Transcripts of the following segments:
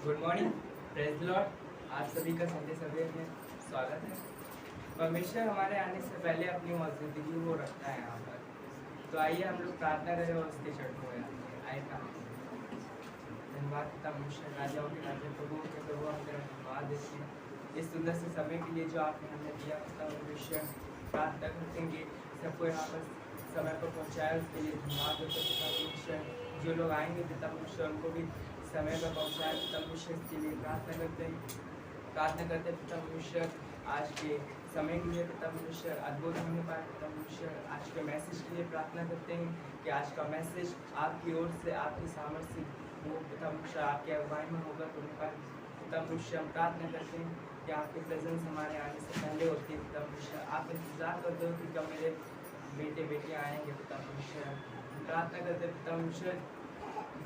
Good morning, praise Lord. आप सभी का संडे सवेरे में स्वागत है। परमेश्वर हमारे आने से पहले अपनी मौजूदगी वो रखता है यहाँ पर। तो आइए हम लोग प्रार्थना करें और उसके चढ़ हो आए का धन्यवाद पिता परमेश्वर, राजाओं के राजा, प्रभुओं के प्रभु, हम तेरा धन्यवाद देते हैं इस सुंदर से समय के लिए जो आपने हमें दिया। पिता परमेश्वर, प्रार्थना करते हैं कि सबको यहाँ पर समय पर पहुँचाया, उसके लिए धन्यवाद देते हैं पिता परमेश्वर। जो लोग आएंगे पिता परमेश्वर उनको भी समय पर पहुँचाए पिता परमेश्वर, इसके लिए प्रार्थना करते हैं पिता परमेश्वर। आज के समय के लिए पिता परमेश्वर अद्भुत होने पाए पिता परमेश्वर। आज के मैसेज के लिए प्रार्थना करते हैं कि आज का मैसेज आपकी ओर से आपकी सामर्थ्य वो पिता परमेश्वर आपके अगुवाई में होगा तो पाए पिता परमेश्वर। हम प्रार्थना करते हैं कि आपकी प्रेजेंस हमारे आने से पहले होती है पिता परमेश्वर। आप इंतजार करते हो कि कब मेरे बेटे बेटियाँ आएंगे पिता परमेश्वर। प्रार्थना करते पिता परमेश्वर,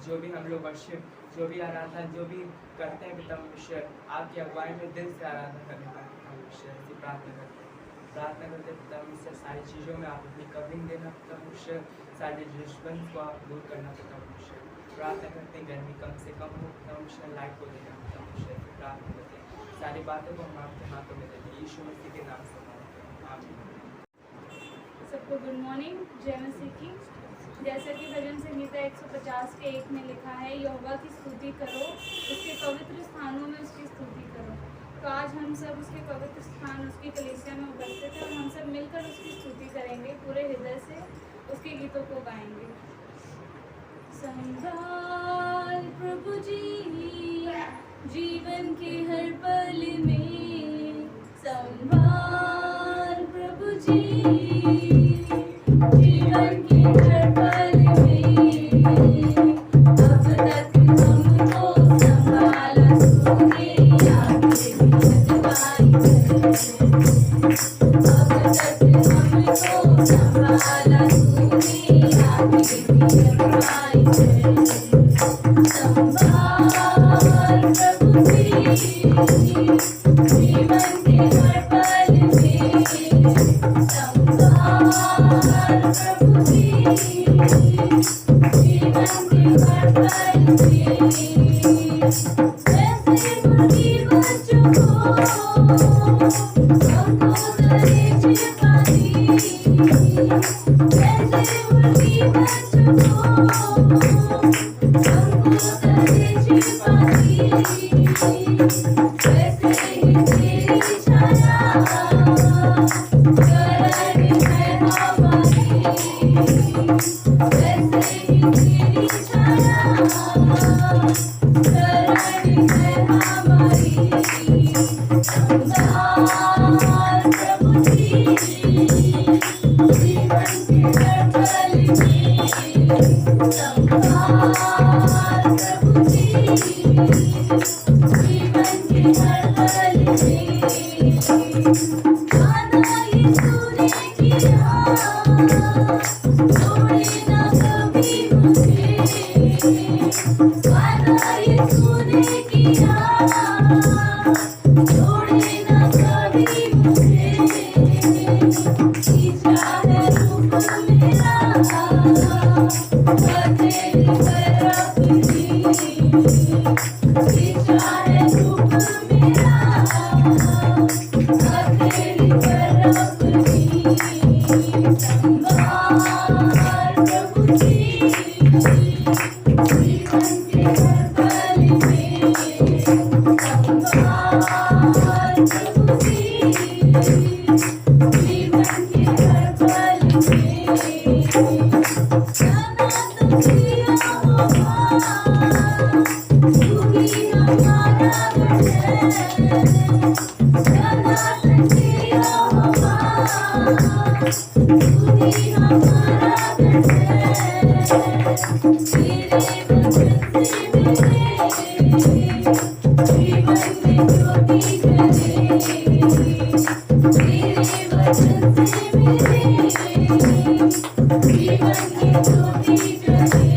जो भी हम लोग वर्शिप, जो भी आराधना जो भी करते हैं पिता परमेश्वर, आपकी अगुवाई में दिल से आराधना करने पाए पिता परमेश्वर। ऐसी प्रार्थना करते पिता परमेश्वर। सारी चीज़ों में आप अपनी कवरिंग देना पिता परमेश्वर, सारे डिस्टर्बेंस को आप दूर करना पिता परमेश्वर। प्रार्थना करते हैं गर्मी कम से कम हो पिता परमेश्वर, लाइट को देना पिता परमेश्वर। प्रार्थना करते हैं सारी बातों को हम आपके हाथों में देते हैं, यीशु मसीह के नाम से मांगते हैं, आमीन। सबको गुड मॉर्निंग, जय मसीह की। जैसा कि भजन संहिता 150 के 1 में लिखा है, यहोवा की स्तुति करो, उसके पवित्र स्थानों में उसकी स्तुति करो। तो आज हम सब उसके पवित्र स्थान, उसकी कलीसिया में उपस्थित हैं और हम सब मिलकर उसकी स्तुति करेंगे, पूरे हृदय से उसके गीतों को गाएंगे। संभाल प्रभु जी जीवन के हर पल में, संभाल प्रभु जी जीवन के हर पल में, अब तक हमको संभाला तूने, आगे भी अगुवाई कर। अब तक हमको संभाला तूने, आगे भी अगुवाई कर। संभाल प्रभु जी जीवन के हर पल में, संभाल प्रभु जी जीवन के हर पल में। ऐसे मुर्गी बच्चों को दहेज पाती, ऐसे मुर्गी बच्चों को दहेज पाती, वैसे ही तेरी छाया करण है हमारी, वैसे ही तेरी छाया करण है हमारी। संभाल प्रभु जी जीवन के हर पल में, संभाल प्रभु जी जीवन के हर पल में। वादा यीशु ने किया, छोड़े ना कभी मुझे, वादा यीशु ने किया, छोड़े ना कभी मुझे। खींचा है रूप मेरा तेरी तरफ जी, खींचा है रूप मेरा तेरी तरफ जी। संभाल प्रभु जी जीवन के हर पल में, संभाल प्रभु जी जीवन के हर पल में। जाना तो किया होगा, तू ही हमारा गढ़ है, जाना तो किया होगा, तू ही हमारा गढ़ है। तेरे वचन से मेरे जीवन में ज्योति जले, तेरे वचन से मेरे जीवन में ज्योति जले।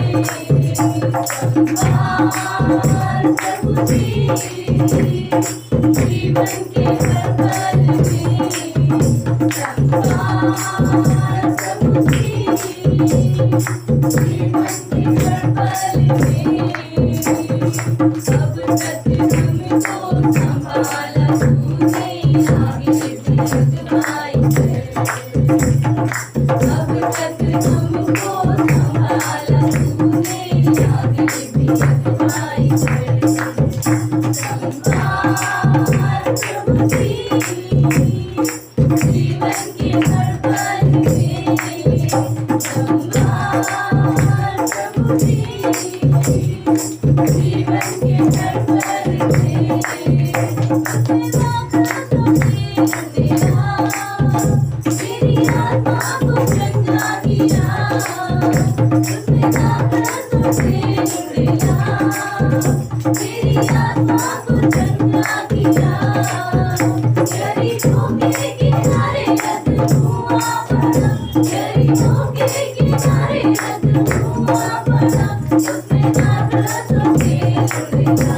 संभाल प्रभु जी, जीवन के हर पल में संभाल प्रभु जी, जीवन के हर पल में अब तक हमको संभाला तूने, आगे भी अगुवाई कर। अब तक हमको संभाला तूने, आगे भी अगुवाई कर। संभाल प्रभु जी, जीवन के हर पल में संभाल प्रभु जी, जीवन के हर पल में अपना हाथों से दिया, मेरी आत्मा को चंगा किया, उसने हाथों से दिया, मेरी आत्मा को चंगा किया। गरीबों के किनारे धुआं पड़ा, गरीबों के किनारे धुआं पड़ा, उसने हाथों से दिया।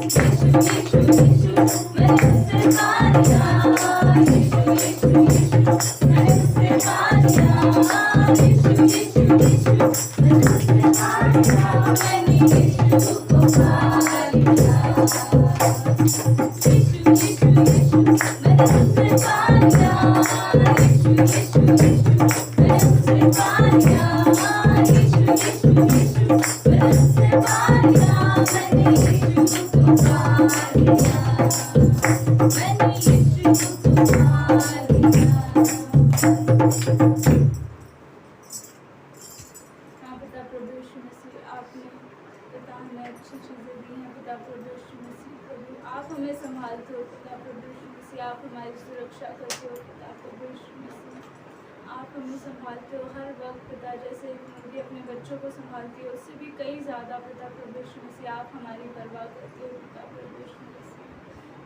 यीशु यीशु यीशु मैंने उससे पा लिया, यीशु यीशु यीशु मैंने उससे पा लिया, यीशु यीशु यीशु मैंने उससे पा लिया, मैंने यीशु को पा लिया। यीशु यीशु यीशु मैंने उससे पा लिया, यीशु यीशु यीशु मैंने उससे पा लिया, यीशु यीशु यीशु मैंने उससे पा लिया, मैंने यीशु को पा लिया, मैंने यीशु को पा लिया। हाँ पिता प्रभु यीशु मसीह, आपने पिता हमें अच्छी चीज़ें दी हैं। पिता प्रभु यीशु मसीह, प्रभु आप हमें संभालते हो। पिता प्रभु यीशु मसीह, आप हमारी सुरक्षा करते हो। पिता प्रभु यीशु मसीह, आप हमें संभालते हो हर वक्त। पिता जैसे एक मुर्गी अपने बच्चों को संभालती है, उससे भी कई ज़्यादा पिता प्रभु यीशु मसीह आप हमारी परवाह करते हो। पिता प्रभु यीशु मसीह,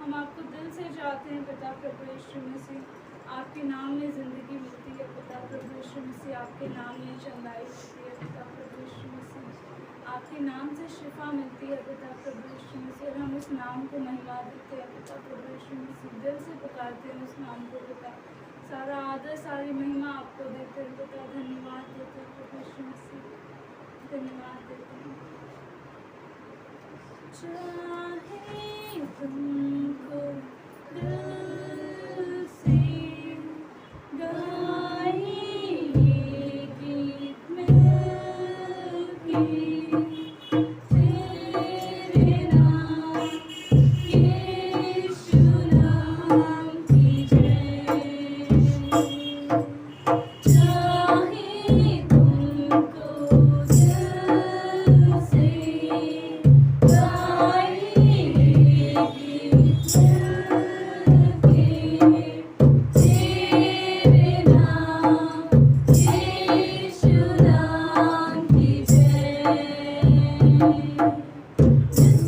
हम आपको दिल से चाहते हैं। पिता प्रभु यीशु मसीह, आपके नाम में ज़िंदगी मिलती है। पिता प्रभु यीशु मसीह, आपके नाम में चंगाई मिलती है। पिता प्रभु यीशु मसीह, आपके नाम से शिफा मिलती है। पिता प्रभु यीशु मसीह, और हम उस नाम को महिमा देते हैं। पिता प्रभु यीशु मसीह, दिल से पुकारते हैं उस नाम को। पिता सारा आदर सारी महिमा आपको देते हैं। पिता धन्यवाद देते हैं प्रभु यीशु मसीह, धन्यवाद देते हैं। चाहे तुमको दिल से गाए ये गीत मिलके, तेरे नाम यीशु नाम की जय। चाहे तुमको दिल से गाए ये गीत मिलके, तेरे नाम यीशु नाम की जय। जिस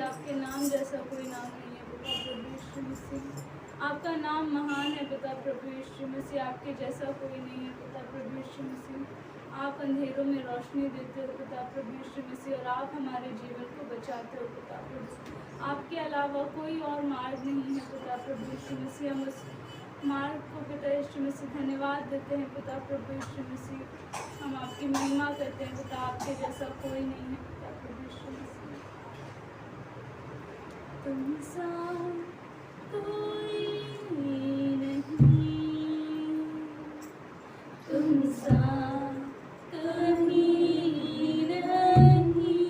आपके नाम जैसा कोई नाम नहीं है पिता प्रभु यीशु मसीह। आपका नाम महान है पिता प्रभु यीशु मसीह। आपके जैसा कोई नहीं है पिता प्रभु यीशु मसीह। आप अंधेरों में रोशनी देते हो पिता प्रभु यीशु मसीह, और आप हमारे जीवन को बचाते हो पिता प्रभु। आपके अलावा कोई और मार्ग नहीं है पिता प्रभु यीशु मसीह। हम उस मार्ग को पिता यीशु मसीह धन्यवाद देते हैं पिता प्रभु यीशु मसीह। हम आपकी महिमा करते हैं पिता। आपके जैसा कोई नहीं है पिता प्रभु यीशु मसीह। तुम सा कोई नहीं, तुम सा कहीं नहीं,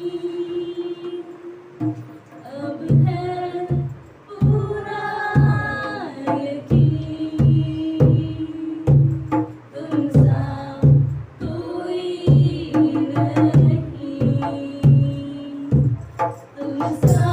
अब है पूरा यकीन। तुम सा कोई नहीं, तुम सा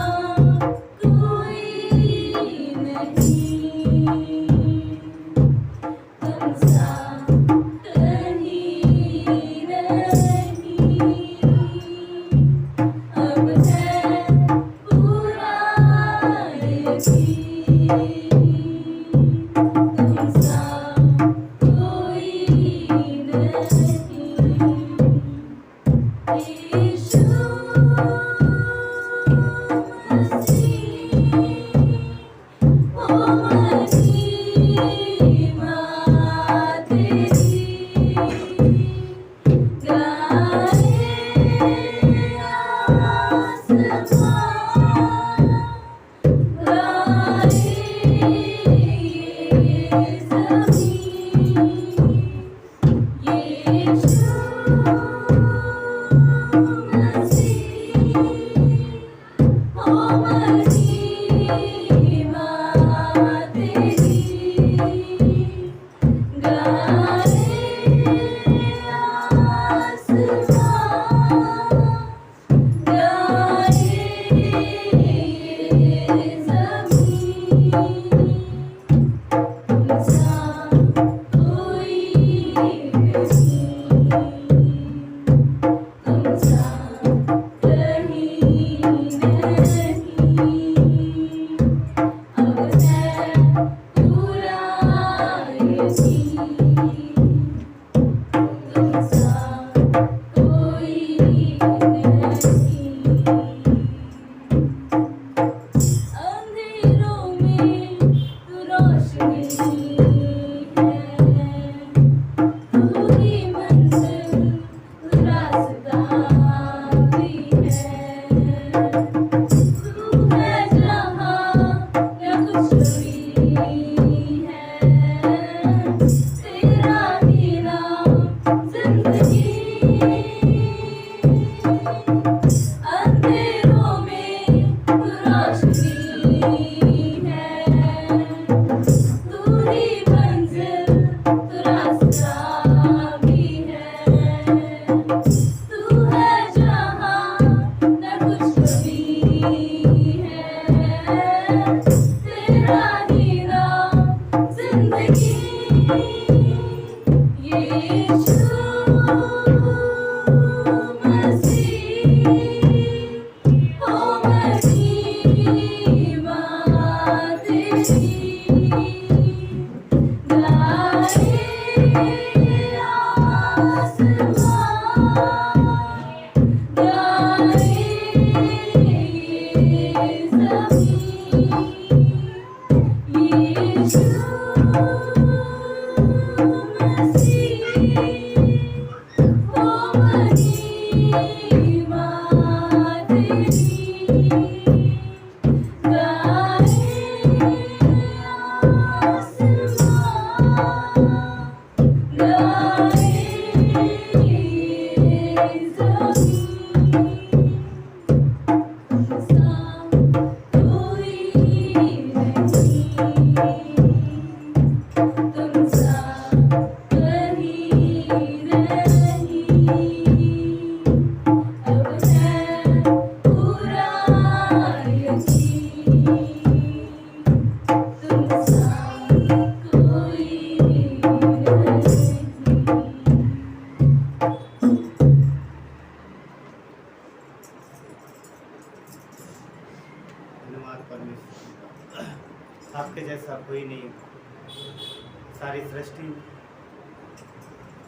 सारी सृष्टि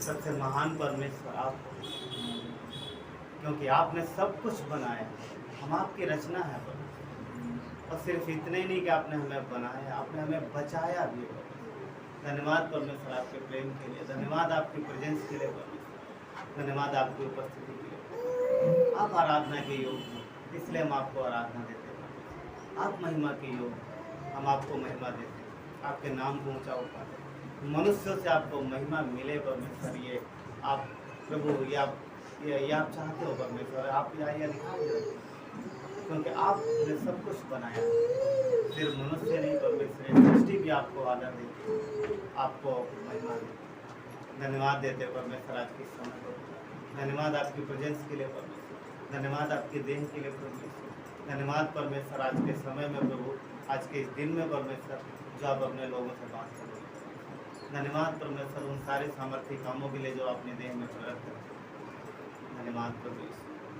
सबसे महान परमेश्वर आप हो, क्योंकि आपने सब कुछ बनाया। हम आपकी रचना है परमेश्वर, और सिर्फ इतने ही नहीं कि आपने हमें बनाया, आपने हमें बचाया भी। धन्यवाद परमेश्वर आपके प्रेम के लिए, धन्यवाद आपकी प्रेजेंस के लिए परमेश्वर, धन्यवाद आपकी उपस्थिति के लिए। आप आराधना के योग हो, इसलिए हम आपको आराधना देते हैं। आप महिमा के योग, हम आपको महिमा देते हैं, आपके नाम को ऊंचा उठाते हैं। मनुष्यों से आपको महिमा मिले परमेश्वर, ये आप प्रभु, ये आप चाहते हो परमेश्वर। आप ये दिखाई दो, क्योंकि आपने सब कुछ बनाया, सिर्फ मनुष्य नहीं परमेश्वर, सृष्टि भी आपको आदर देती है, आपको महिमा देती। धन्यवाद देते परमेश्वर आज के समय को, धन्यवाद आपकी प्रेजेंस के लिए परमेश्वर, धन्यवाद आपके देह के लिए परमेश्वर, धन्यवाद परमेश्वर आज के समय में प्रभु, आज के इस दिन में परमेश्वर जो आप अपने लोगों से बात करोगे। धन्यवाद परमेश्वर उन सारे सामर्थ्य कामों के लिए जो आपने देह में प्रकट कर। धन्यवाद प्रभु,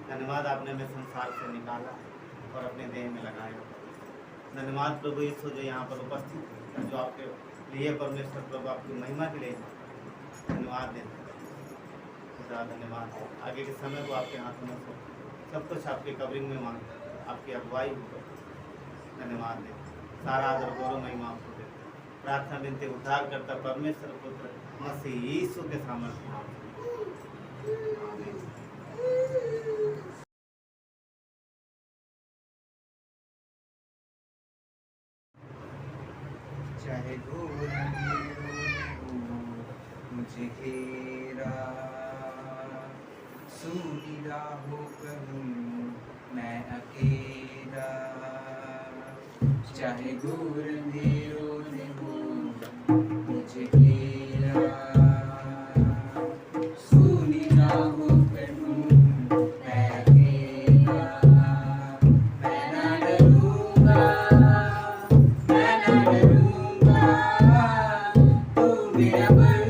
धन्यवाद आपने हमें संसार से निकाला और अपने देह में लगाया। धन्यवाद प्रभु यीशु जो यहाँ पर उपस्थित है, जो आपके लिए परमेश्वर प्रभु आपकी महिमा के लिए धन्यवाद देते हैं। धन्यवाद। आगे के समय को आपके हाथों में सब कुछ आपके कवरिंग में मांगते, आपकी अगुवाई हो। धन्यवाद देते, सारा आदर गौरव महिमा आपको देते। प्रार्थना विनती उद्धार करता परमेश्वर पुत्र मसीह यीशु के सामर्थ्य नाम में। आमीन। चाहे घोर मुझे घेरा, सूनी राहों पर हूँ मैं अकेला। चाहे घोर अंधेरों में हो मुझे घेरा, सूनी राहों पर हूँ मैं अकेला। मैं ना डरूंगा, मैं ना डरूंगा, तू मेरा बल,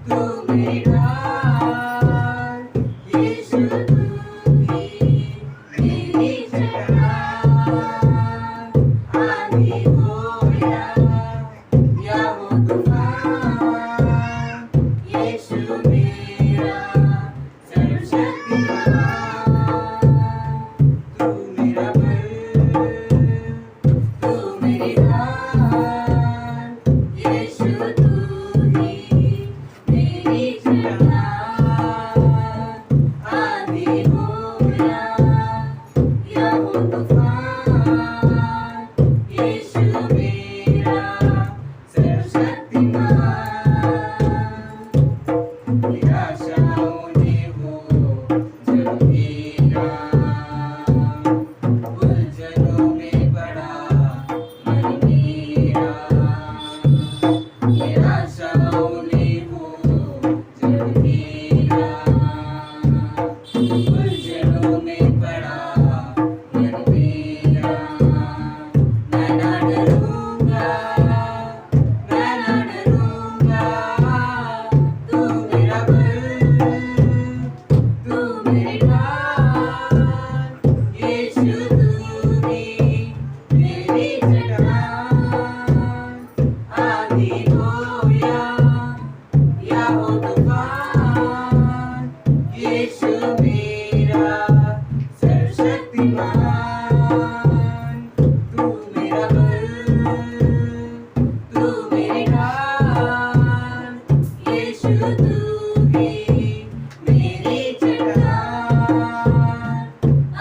तू मेरी ढाल, यीशु तू ही मेरी जगह। आंधी हो या हो तूफान, यीशु मेरा सर्वशक्तिमान। तू मेरा बल, तू मेरी ढाल, यीशु तू ही मेरी जगह। आंधी हो या हो तूफान, यीशु मेरा सर्वशक्तिमान। निराशाओं ने हो जब घेरा, उलझनों में पड़ा मन मेरा। निराशाओं ने हो जब घेरा, उलझनों में पड़ा मन मेरा। मैं ना डरूंगा, मैं ना डरूंगा, तू मेरा बल, तू मेरी ढाल, यीशु तू ही मेरी जगह। आंधी हो या हो तूफान, यीशु मेरा सर्वशक्तिमान। तू मेरा बल, तू मेरी ढाल, यीशु तू ही मेरी जगह।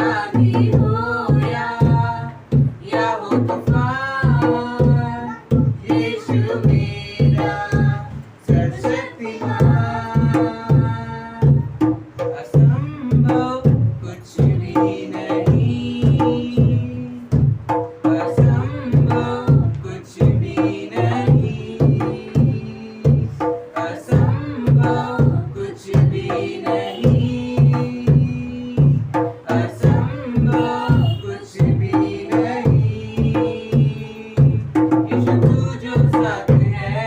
आंधी हो या हो तूफान, यीशु मेरा सर्वशक्तिमान। असंभव कुछ भी नहीं, असंभव कुछ भी नहीं, असंभव कुछ भी नहीं, असंभव कुछ भी नहीं। यीशु तू जो साथ है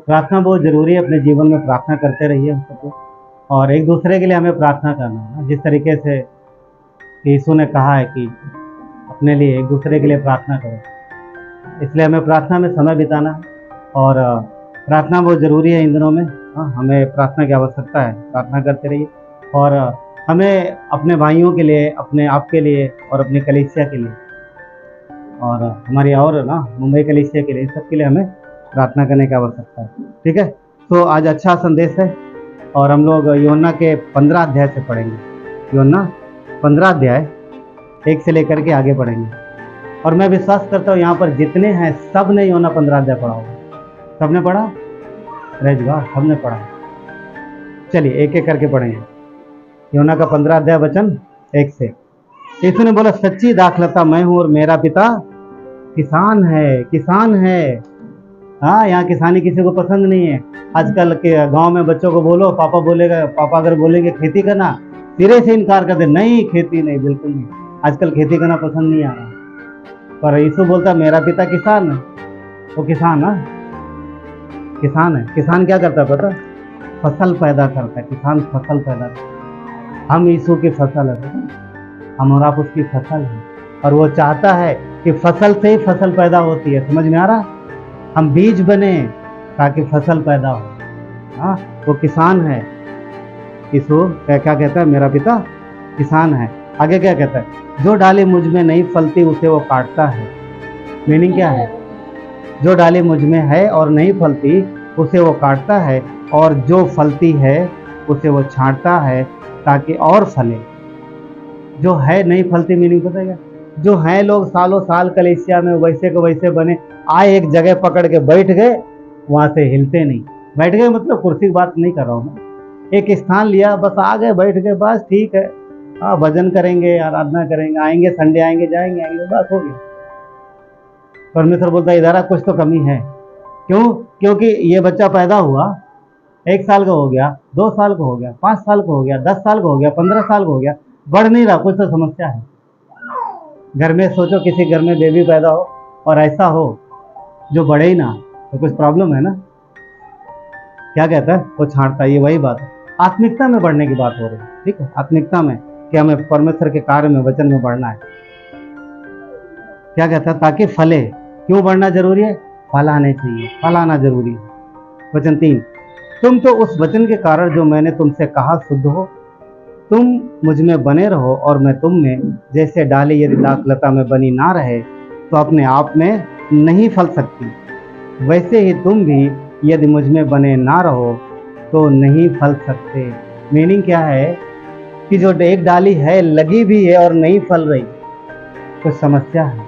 प्रार्थना बहुत ज़रूरी है। अपने जीवन में प्रार्थना करते रहिए हम सब लोग, और एक दूसरे के लिए हमें प्रार्थना करना है ना। जिस तरीके से यीशु ने कहा है कि अपने लिए एक दूसरे के लिए प्रार्थना करो, इसलिए हमें प्रार्थना में समय बिताना है। और प्रार्थना बहुत ज़रूरी है इन दिनों में। हाँ, हमें प्रार्थना की आवश्यकता है, प्रार्थना करते रहिए। और हमें अपने भाइयों के लिए, अपने आप के लिए और अपनी कलीसिया के लिए और हमारी और ना मुंबई कलीसिया के लिए, इन सब के लिए हमें प्रार्थना करने की आवश्यकता है। ठीक है, तो आज अच्छा संदेश है और हम लोग यूहन्ना के 15 अध्याय से पढ़ेंगे। यूहन्ना 15 अध्याय 1 से लेकर के आगे पढ़ेंगे। और मैं विश्वास करता हूँ यहाँ पर जितने हैं सब ने यूहन्ना 15 अध्याय पढ़ा होगा। सबने पढ़ा? रेजगार सबने पढ़ा। चलिए एक एक करके पढ़ेंगे। यूहन्ना का 15 अध्याय वचन 1 से। यीशु ने बोला, सच्ची दाखलता मैं हूँ और मेरा पिता किसान है। किसान है। हाँ, यहाँ किसानी किसी को पसंद नहीं है। आजकल के गांव में बच्चों को बोलो, पापा बोलेगा, पापा अगर बोलेंगे खेती करना, सिरे से इनकार कर दे, नहीं खेती नहीं, बिल्कुल नहीं। आजकल खेती करना पसंद नहीं आ रहा। पर यीशु बोलता मेरा पिता किसान है। वो किसान है, किसान है। किसान क्या करता है पता? फसल पैदा करता है। किसान फसल पैदा करता है। हम यीशु की फसल है, हम और आप उसकी फसल है। और वो चाहता है कि फसल से ही फसल पैदा होती है। समझ में आ रहा? हम बीज बने ताकि फसल पैदा हो। हाँ, वो किसान है। यीशु क्या कहता है? मेरा पिता किसान है। आगे क्या कहता है? जो डाली मुझ में नहीं फलती उसे वो काटता है। मीनिंग क्या है? जो डाली मुझ में है और नहीं फलती उसे वो काटता है, और जो फलती है उसे वो छांटता है ताकि और फले। जो है नहीं फलती मीनिंग पता है क्या? जो है लोग सालों साल कलीसिया में वैसे को वैसे बने, आए एक जगह पकड़ के बैठ गए, वहां से हिलते नहीं। बैठ गए मतलब कुर्सी की बात नहीं कर रहा हूँ मैं। एक स्थान लिया, बस आ गए, बैठ गए, बस ठीक है, हाँ भजन करेंगे, आराधना करेंगे, आएंगे संडे, आएंगे जाएंगे, बस हो गया। परमेश्वर बोलता है इधर कुछ तो कमी है। क्यों? क्योंकि ये बच्चा पैदा हुआ, 1 साल का हो गया, 2 साल का हो गया, 5 साल का हो गया, 10 साल का हो गया, 15 साल का हो गया, बढ़ नहीं रहा। कुछ तो समस्या है घर में। सोचो किसी घर में बेबी पैदा हो और ऐसा हो जो बढ़े ही ना, तो कुछ प्रॉब्लम है ना। क्या कहता है? वो छांटता है। ये वही बात है, आत्मिकता में बढ़ने की बात हो रही है। ठीक है, आत्मिकता में कि हमें परमेश्वर के कार्य में, वचन में बढ़ना है। क्या कहता है? ताकि फले। क्यों बढ़ना जरूरी है? फल आने चाहिए, फल आना जरूरी है। वचन 3, तुम तो उस वचन के कारण जो मैंने तुमसे कहा शुद्ध हो। तुम मुझ में बने रहो और मैं तुम में। जैसे डाली यदि दाखलता में बनी ना रहे तो अपने आप में नहीं फल सकती, वैसे ही तुम भी यदि मुझ में बने ना रहो तो नहीं फल सकते। मीनिंग क्या है कि जो एक डाली है, लगी भी है और नहीं फल रही, तो समस्या है।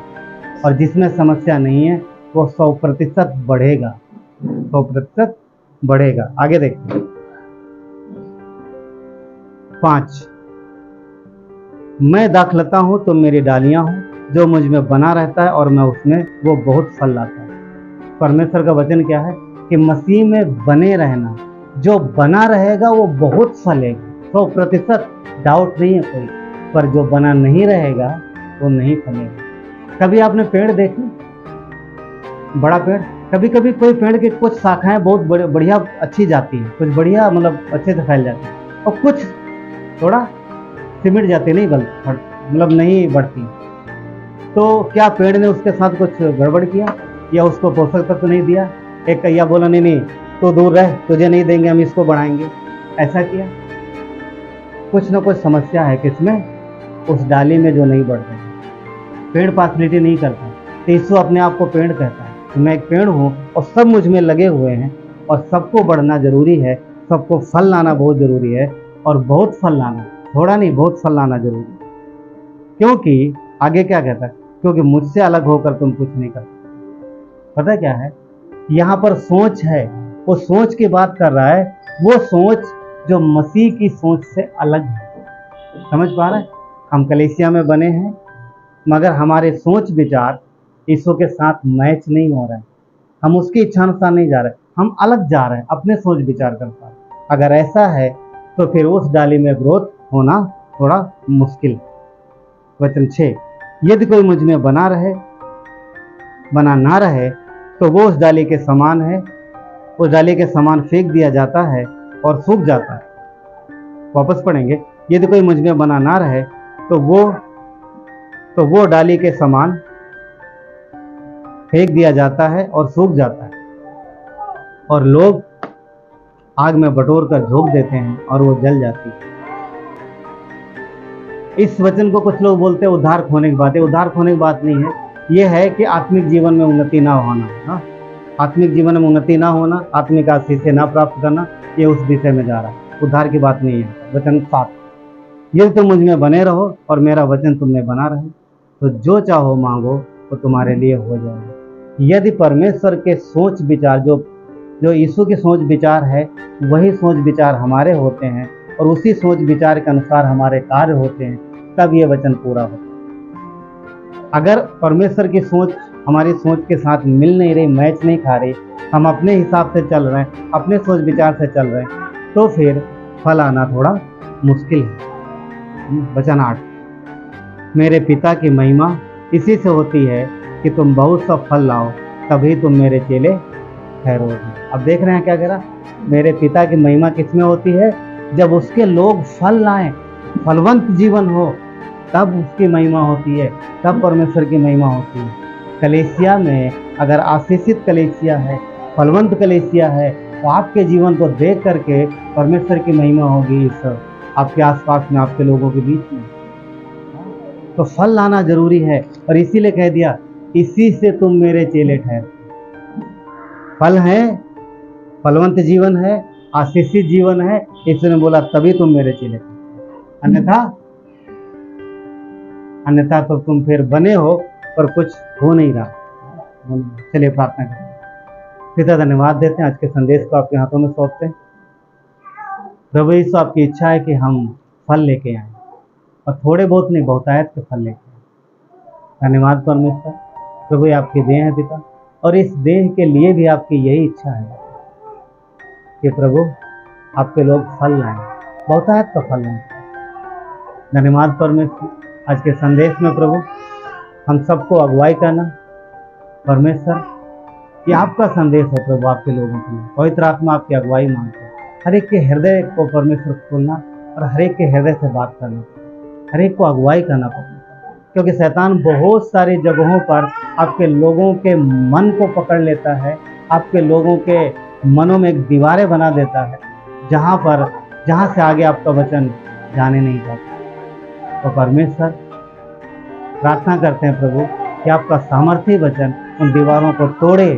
और जिसमें समस्या नहीं है वो 100% बढ़ेगा, 100% बढ़ेगा। आगे देखते 5, मैं दाखलता हूँ तुम मेरी डालियां हो। जो मुझ में बना रहता है और मैं उसमें, वो बहुत फल लाता है। परमेश्वर का वचन क्या है कि मसीह में बने रहना। जो बना रहेगा वो बहुत फलेगा, 100%, डाउट नहीं है कोई। पर जो बना नहीं रहेगा वो नहीं फलेगा। कभी आपने पेड़ देखे? बड़ा पेड़, कभी कभी कोई पेड़ की कुछ शाखाएं बहुत बढ़िया अच्छी जाती है, कुछ बढ़िया मतलब अच्छे से फैल जाती है, और कुछ थोड़ा सिमट जाती, नहीं मतलब नहीं बढ़ती। तो क्या पेड़ ने उसके साथ कुछ गड़बड़ किया या उसको पोषक तत्व नहीं दिया? एक कहिया बोला नहीं तो दूर रह, तुझे नहीं देंगे, हम इसको बढ़ाएंगे, ऐसा किया? कुछ ना कुछ समस्या है किसमें? उस डाली में जो नहीं बढ़ रही। पेड़ फैसिलिटी नहीं करता। तो यीशु अपने आप को पेड़ कहता है कि मैं एक पेड़ हूँ और सब मुझ में लगे हुए हैं, और सबको बढ़ना जरूरी है, सबको फल लाना बहुत जरूरी है, और बहुत फल लाना, थोड़ा नहीं बहुत फल लाना जरूरी है। क्योंकि आगे क्या कहता है? क्योंकि मुझसे अलग होकर तुम कुछ नहीं कर सकते। पता क्या है? यहाँ पर सोच है, वो सोच की बात कर रहा है, वो सोच जो मसीह की सोच से अलग है। समझ पा रहे हैं? हम कलीसिया में बने हैं मगर हमारे सोच विचार यीशु के साथ मैच नहीं हो रहा है। हम उसकी इच्छा अनुसार नहीं जा रहे, हम अलग जा रहे हैं अपने सोच विचार के साथ। अगर ऐसा है तो फिर उस डाली में ग्रोथ होना थोड़ा मुश्किल। वचन 6, यदि कोई मुझ में बना ना रहे तो वो उस डाली के समान है उस डाली के समान फेंक दिया जाता है और सूख जाता है। वापस पढ़ेंगे, यदि कोई मुझ में बना ना रहे तो वो डाली के समान फेंक दिया जाता है और सूख जाता है, और लोग आग में बटोर कर झोंक देते हैं और वो जल जाती है। इस वचन को कुछ लोग बोलते हैं उद्धार खोने की बात है। उद्धार खोने की बात नहीं है, ये है कि आत्मिक जीवन में उन्नति ना होना। हाँ, आत्मिक जीवन में उन्नति ना होना, आत्मिक आशीष ना प्राप्त करना, ये उस विषय में जा रहा है। उद्धार की बात नहीं है। वचन 7, यदि तुम मुझ में बने रहो और मेरा वचन तुम में बना रहे तो जो चाहो मांगो तो तुम्हारे लिए हो जाएगा। यदि परमेश्वर के सोच विचार जो यीशु की सोच विचार है वही सोच विचार हमारे होते हैं और उसी सोच विचार के अनुसार हमारे कार्य होते हैं, तब ये वचन पूरा होता है। अगर परमेश्वर की सोच हमारी सोच के साथ मिल नहीं रही, मैच नहीं खा रही, हम अपने हिसाब से चल रहे हैं, अपने सोच विचार से चल रहे हैं, तो फिर फल आना थोड़ा मुश्किल है। वचन 8, मेरे पिता की महिमा इसी से होती है कि तुम बहुत सा फल लाओ, तभी तुम मेरे चेले ठहरोगे। अब देख रहे हैं क्या कह रहा, मेरे पिता की महिमा किसमें होती है? जब उसके लोग फल लाएं, फलवंत जीवन हो, तब उसकी महिमा होती है, तब परमेश्वर की महिमा होती है। कलीसिया में अगर आशीषित कलीसिया है, फलवंत कलीसिया है, तो आपके जीवन को देख करके परमेश्वर की महिमा होगी इस आपके आसपास में, आपके लोगों के बीच में। तो फल लाना जरूरी है, और इसीलिए कह दिया इसी से तुम मेरे चेले ठहर। फल है, फलवंत जीवन है, आशीषित जीवन है, इसने बोला तभी तुम मेरे चेले ठहर। अन्यथा तो तुम फिर बने हो पर कुछ हो नहीं रहा। चलिए प्रार्थना करें। पिता धन्यवाद देते हैं, आज के संदेश को आपके हाथों में सौंपते हैं। प्रभु यीशु, आपकी इच्छा है कि हम फल लेके आए, और थोड़े बहुत नहीं, बहुतायत के फल लेके आए। धन्यवाद परमेश्वर। प्रभु ये आपकी देह है पिता, और इस देह के लिए भी आपकी यही इच्छा है कि प्रभु आपके लोग फल लाएं, बहुतायत का फल लाएं। धन्यवाद परमेश्वर, आज के संदेश में प्रभु हम सबको अगुवाई करना। परमेश्वर, ये आपका संदेश है प्रभु, आपके लोगों के लिए। पवित्र आत्मा आपकी अगुवाई मांगते हैं। हर एक के हृदय को परमेश्वर खोलना और हर एक के हृदय से बात करना, हर एक को अगुवाई करना परमेश्वर, क्योंकि शैतान बहुत सारी जगहों पर आपके लोगों के मन को पकड़ लेता है, आपके लोगों के मनों में एक दीवारें बना देता है, जहाँ से आगे आपका वचन जाने नहीं पाता। तो परमेश्वर, प्रार्थना करते हैं प्रभु कि आपका सामर्थ्य वचन उन दीवारों को तोड़े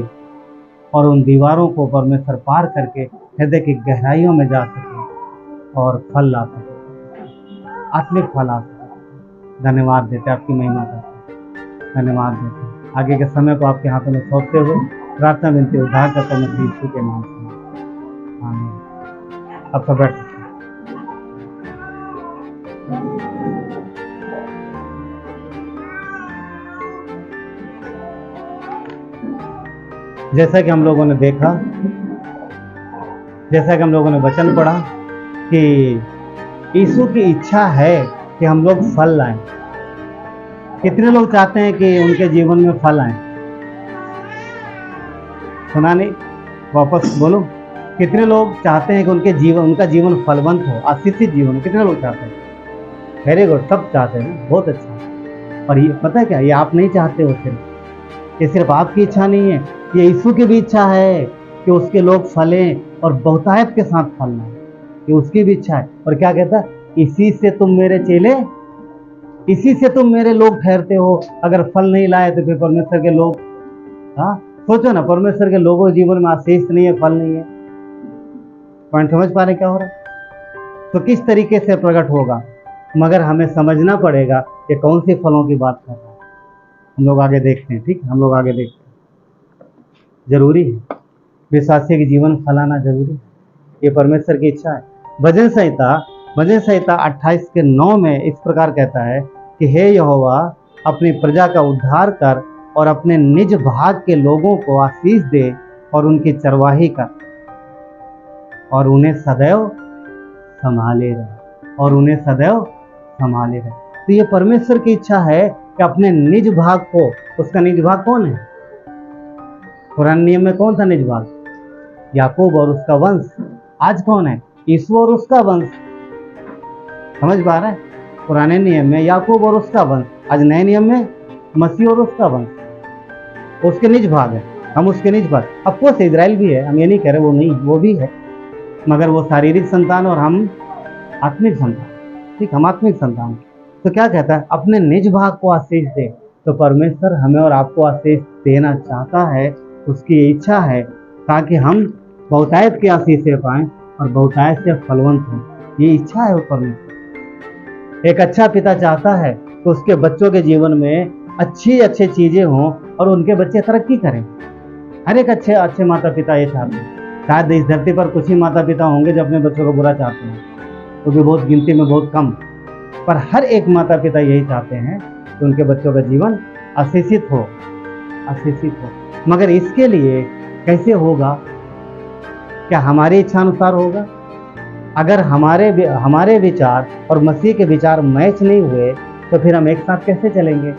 और उन दीवारों को परमेश्वर पार करके हृदय की गहराइयों में जा सके और फल ला सके, आत्मिक फल आ सके। धन्यवाद देते, आपकी महिमा करते, धन्यवाद देते। आगे के समय को आपके हाथों में सौंपते हुए प्रार्थना विनती उद्धार करते हैं यीशु के नाम से, आमीन। अब सब बैठ सकते हैं। जैसा कि हम लोगों ने देखा, जैसा कि हम लोगों ने वचन पढ़ा कि यीशु की इच्छा है कि हम लोग फल लाएं। कितने लोग चाहते हैं कि उनके जीवन में फल आए? सुना नहीं? वापस बोलो। कितने लोग चाहते हैं कि उनका जीवन फलवंत हो, आशीषित जीवन हो? कितने लोग चाहते हैं? वेरी गुड, सब चाहते हैं, बहुत अच्छा। और ये पता है क्या, ये आप नहीं चाहते हो, ये सिर्फ आपकी इच्छा नहीं है, ये यीशु की भी इच्छा है कि उसके लोग फलें और बहुतायत के साथ फल लाएं। ये उसकी भी इच्छा है। और क्या कहता है? इसी से तुम मेरे चेले, इसी से तुम मेरे लोग ठहरते हो। अगर फल नहीं लाए तो फिर परमेश्वर के लोग, हाँ सोचो ना, परमेश्वर के लोगों के जीवन में आशीष नहीं है, फल नहीं है। पॉइंट समझ पा रहे क्या हो रहा है? तो किस तरीके से प्रकट होगा, मगर हमें समझना पड़ेगा कि कौन सी फलों की बात कर रहा है। हम लोग आगे देखते हैं, ठीक, हम लोग आगे देखते हैं। जरूरी है, विश्वासी के जीवन फलाना जरूरी है, ये परमेश्वर की इच्छा है। भजन संहिता 28:9 में इस प्रकार कहता है कि हे यहोवा, अपनी प्रजा का उद्धार कर और अपने निज भाग के लोगों को आशीष दे और उनकी चरवाही कर और उन्हें सदैव संभाले रहे, और उन्हें सदैव संभाले रहे। तो ये परमेश्वर की इच्छा है कि अपने निज भाग को, उसका निज भाग कौन है? पुराने नियम में कौन था निज भाग? याकूब और उसका वंश। आज कौन है? यीशु और उसका वंश। समझ पा रहा है? पुराने नियम में याकूब और उसका वंश, आज नए नियम में मसीह और उसका वंश। उसके निज भाग है, हम उसके निज भाग। अफकोर्स इजराइल भी है, हम ये नहीं कह रहे वो नहीं, वो भी है, मगर वो शारीरिक संतान और हम आत्मिक संतान। ठीक, हम आत्मिक संतान। तो क्या कहता है? अपने निज भाग को आशीष दे। तो परमेश्वर हमें और आपको आशीष देना चाहता है, उसकी इच्छा है, ताकि हम बहुतायत की आशीष से पाएं और बहुतायत से फलवंत हों। ये इच्छा है वो परमेश्वर। एक अच्छा पिता चाहता है कि उसके बच्चों के जीवन में अच्छी अच्छी चीजें हों और उनके बच्चे तरक्की करें। हर एक अच्छे माता पिता ये चाहते हैं। शायद इस धरती पर कुछ ही माता पिता होंगे जो अपने बच्चों को बुरा चाहते हैं, तो भी बहुत गिनती में बहुत कम, पर हर एक माता पिता यही चाहते हैं कि उनके बच्चों का जीवन आशीषित हो, आशीषित हो। मगर इसके लिए कैसे होगा? क्या हमारी इच्छा अनुसार होगा? अगर हमारे विचार और मसीह के विचार मैच नहीं हुए तो फिर हम एक साथ कैसे चलेंगे?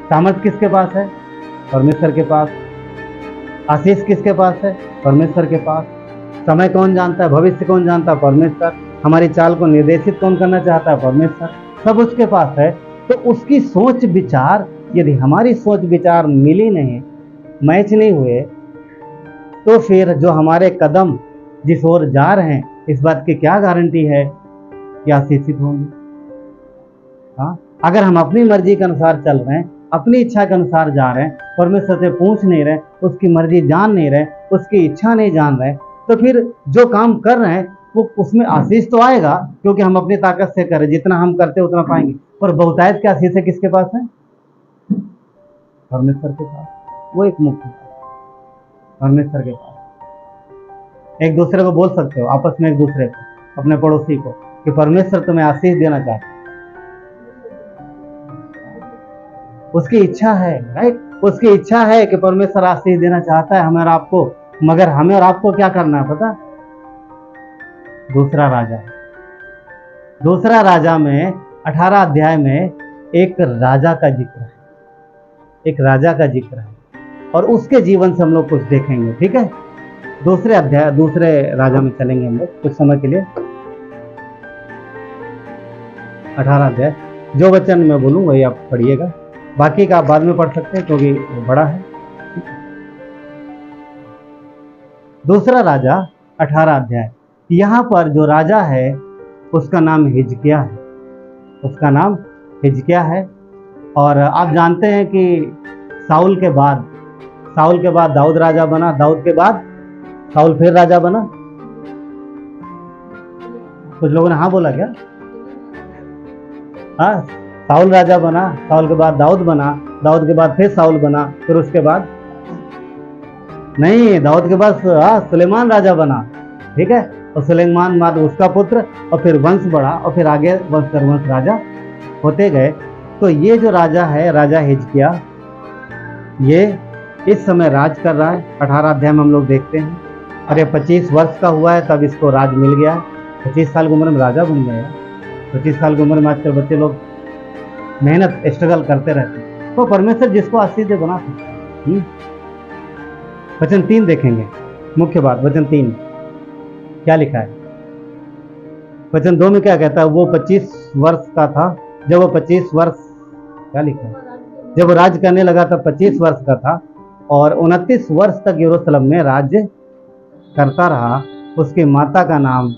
सामर्थ किसके पास है? परमेश्वर के पास। आशीष किसके पास है? परमेश्वर के पास। समय कौन जानता है? भविष्य कौन जानता है? परमेश्वर। हमारी चाल को निर्देशित कौन करना चाहता है? परमेश्वर। सब उसके पास है। तो उसकी सोच विचार, यदि हमारी सोच विचार मिली नहीं, मैच नहीं हुए, तो फिर जो हमारे कदम जिस ओर जा रहे हैं, इस बात की क्या गारंटी है कि आशीषित होंगे? हाँ, अगर हम अपनी मर्जी के अनुसार चल रहे हैं, अपनी इच्छा के अनुसार जा रहे हैं, परमेश्वर से पूछ नहीं रहे, उसकी मर्जी जान नहीं रहे, उसकी इच्छा नहीं जान रहे, तो फिर जो काम कर रहे हैं वो उसमें आशीष तो आएगा, क्योंकि हम अपनी ताकत से करें, जितना हम करते उतना पाएंगे। पर बहुतायत की आशीष है किसके पास है? परमेश्वर के पास। वो एक मुख्य परमेश्वर के पास। एक दूसरे को बोल सकते हो, आपस में एक दूसरे को, अपने पड़ोसी को, कि परमेश्वर तुम्हें आशीष देना चाहता है। उसकी इच्छा है, राइट? उसकी इच्छा है कि परमेश्वर आशीष देना चाहता है हमें और आपको, मगर हमें और आपको क्या करना है पता? दूसरा राजा में 18 अध्याय में एक राजा का जिक्र है, एक राजा का जिक्र है, और उसके जीवन से हम लोग कुछ देखेंगे। ठीक है, दूसरे राजा में चलेंगे हम लोग कुछ समय के लिए। 18 अध्याय, जो वचन मैं बोलूँ वही आप पढ़िएगा, बाकी का आप बाद में पढ़ सकते हैं क्योंकि वो बड़ा है। दूसरा राजा 18 अध्याय। यहाँ पर जो राजा है उसका नाम हिजकिय्याह है, उसका नाम हिजकिय्याह है। और आप जानते हैं कि साउल के बाद दाऊद राजा बना, दाऊद के बाद साउल फिर राजा बना। कुछ लोगों ने हाँ बोला क्या? हाँ, साउल राजा बना, साउल के बाद दाऊद बना, दाऊद के बाद फिर साउल बना, फिर उसके बाद नहीं, दाऊद के बाद सुलेमान राजा बना। ठीक है, और सुलेमान बाद उसका पुत्र, और फिर वंश बढ़ा, और फिर आगे वंश दर वंश राजा होते गए। तो ये जो राजा है, राजा हिजकिय्याह, ये इस समय राज कर रहा है। 18 अध्याय में हम लोग देखते हैं, और ये 25 वर्ष का हुआ है तब इसको राज मिल गया है। 25 साल की उम्र में राजा बन गया। 25 साल की उम्र में आजकल बच्चे लोग मेहनत स्ट्रगल करते रहते हैं। तो परमेश्वर जिसको आशीष दे बना सकता है। वचन 3 देखेंगे, मुख्य बात। वचन 3 क्या लिखा है? वचन 2 में क्या कहता है? वो 25 वर्ष का था जब वो 25 वर्ष, क्या लिखा है? जब वो राज करने लगा तब 25 वर्ष का था, और 29 वर्ष तक यरूशलेम में राज्य करता रहा। उसकी माता का नाम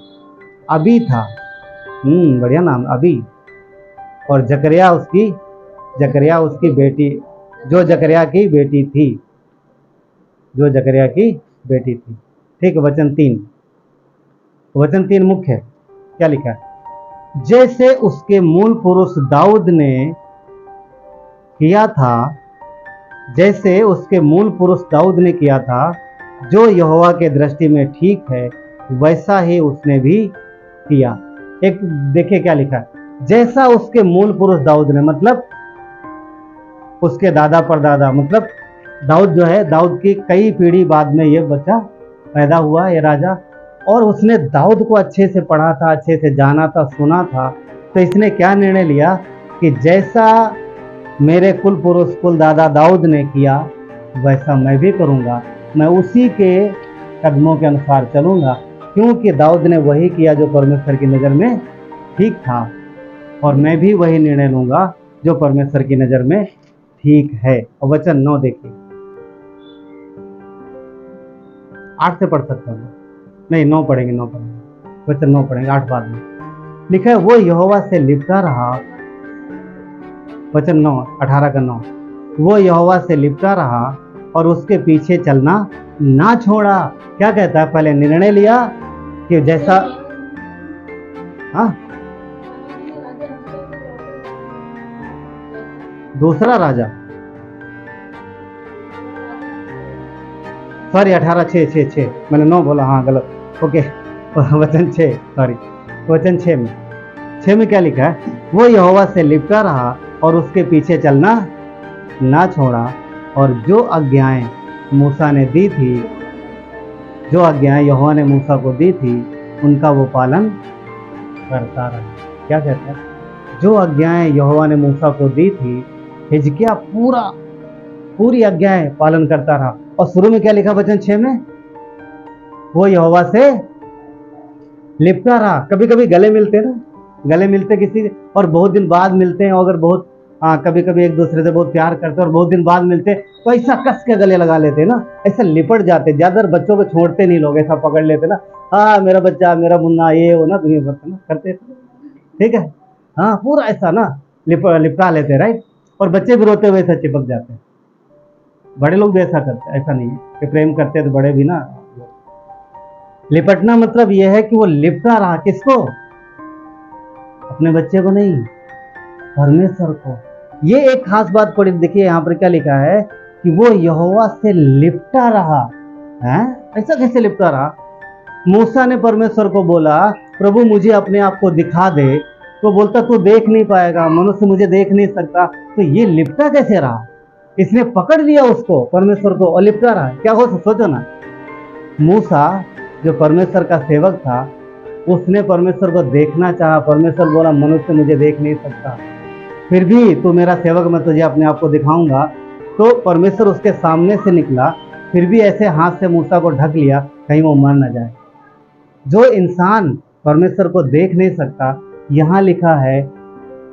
अबी था। बढ़िया नाम, अबी। और जकरिया उसकी बेटी, जो जकरिया की बेटी थी। ठीक है, वचन 3 मुख्य है। क्या लिखा है? जैसे उसके मूल पुरुष दाऊद ने किया था, जो यहोवा के दृष्टि में ठीक है, वैसा ही उसने भी किया। एक देखिए क्या लिखा है, जैसा उसके मूल पुरुष दाऊद ने, मतलब उसके दादा परदादा, मतलब दाऊद जो है, दाऊद की कई पीढ़ी बाद में ये बच्चा पैदा हुआ, ये राजा। और उसने दाऊद को अच्छे से पढ़ा था, अच्छे से जाना था, सुना था। तो इसने क्या निर्णय लिया कि जैसा मेरे कुल दादा दाऊद ने किया वैसा मैं भी करूँगा। मैं उसी के कदमों के अनुसार चलूंगा, क्योंकि दाऊद ने वही किया जो परमेश्वर की नज़र में ठीक था, और मैं भी वही निर्णय लूंगा जो परमेश्वर की नज़र में ठीक है। और वचन 9 देखिए, 8 से पढ़ सकते हैं, नहीं 9 पढ़ेंगे, 9 पढ़ेंगे, वचन 9 पढ़ेंगे, 8 बाद में लिखा है, वो यहोवा से लिपटा रहा। वचन 9, 18 का 9, वो यहोवा से लिपटा रहा और उसके पीछे चलना ना छोड़ा। क्या कहता है? पहले निर्णय लिया कि जैसा, हाँ, दूसरा राजा, सॉरी 18:6 मैंने 9 बोला, हाँ गलत, ओके, वचन 6, सॉरी वचन 6 में क्या लिखा है? वो यहोवा से लिपटा रहा और उसके पीछे चलना ना छोड़ा, और जो आज्ञाएं मूसा ने दी थी, जो आज्ञाएं यहोवा ने मूसा को दी थी, उनका वो पालन करता रहा। क्या कहता है? जो आज्ञाएं यहोवा ने मूसा को दी थी, हिजकिय्याह पूरी आज्ञाएं पालन करता रहा। और शुरू में क्या लिखा वचन 6 में? वो यहोवा से लिपटा रहा। कभी कभी गले मिलते ना, गले मिलते किसी और बहुत दिन बाद मिलते हैं, अगर बहुत कभी कभी एक दूसरे से बहुत प्यार करते हैं और बहुत दिन बाद मिलते हैं तो ऐसा कस के गले लगा लेते हैं ना, ऐसा लिपट जाते। ज्यादा बच्चों को छोड़ते नहीं लोग, ऐसा पकड़ लेते ना, हाँ मेरा बच्चा, मेरा मुन्ना, ये वो ना, दुनिया भर ना करते, ठीक है, हाँ पूरा ऐसा ना लिपटा लेते, राइट। और बच्चे भी रोते हुए ऐसा चिपक जाते हैं। बड़े लोग भी ऐसा करते हैं, ऐसा नहीं है कि प्रेम करते हैं तो बड़े भी ना। लिपटना मतलब यह है कि वो लिपटा रहा, किसको? अपने बच्चे को नहीं, परमेश्वर को। ये एक खास बात पड़ी, देखिए यहाँ पर क्या लिखा है कि वो यहोवा से लिपटा रहा है। ऐसा कैसे लिपटा रहा? मूसा ने परमेश्वर को बोला, प्रभु मुझे अपने आप को दिखा दे, तो बोलता तू देख नहीं पाएगा, मनुष्य मुझे देख नहीं सकता। तो ये लिपटा कैसे रहा? इसने पकड़ लिया उसको, परमेश्वर को, और लिपटा रहा। क्या हो, सोचो ना, मूसा जो परमेश्वर का सेवक था, उसने परमेश्वर को देखना चाहा। परमेश्वर बोला मनुष्य मुझे देख नहीं सकता, फिर भी तू मेरा सेवक, मैं तुझे अपने आप को दिखाऊंगा। तो परमेश्वर उसके सामने से निकला, फिर भी ऐसे हाथ से मूसा को ढक लिया कहीं वो मर न जाए। जो इंसान परमेश्वर को देख नहीं सकता, यहाँ लिखा है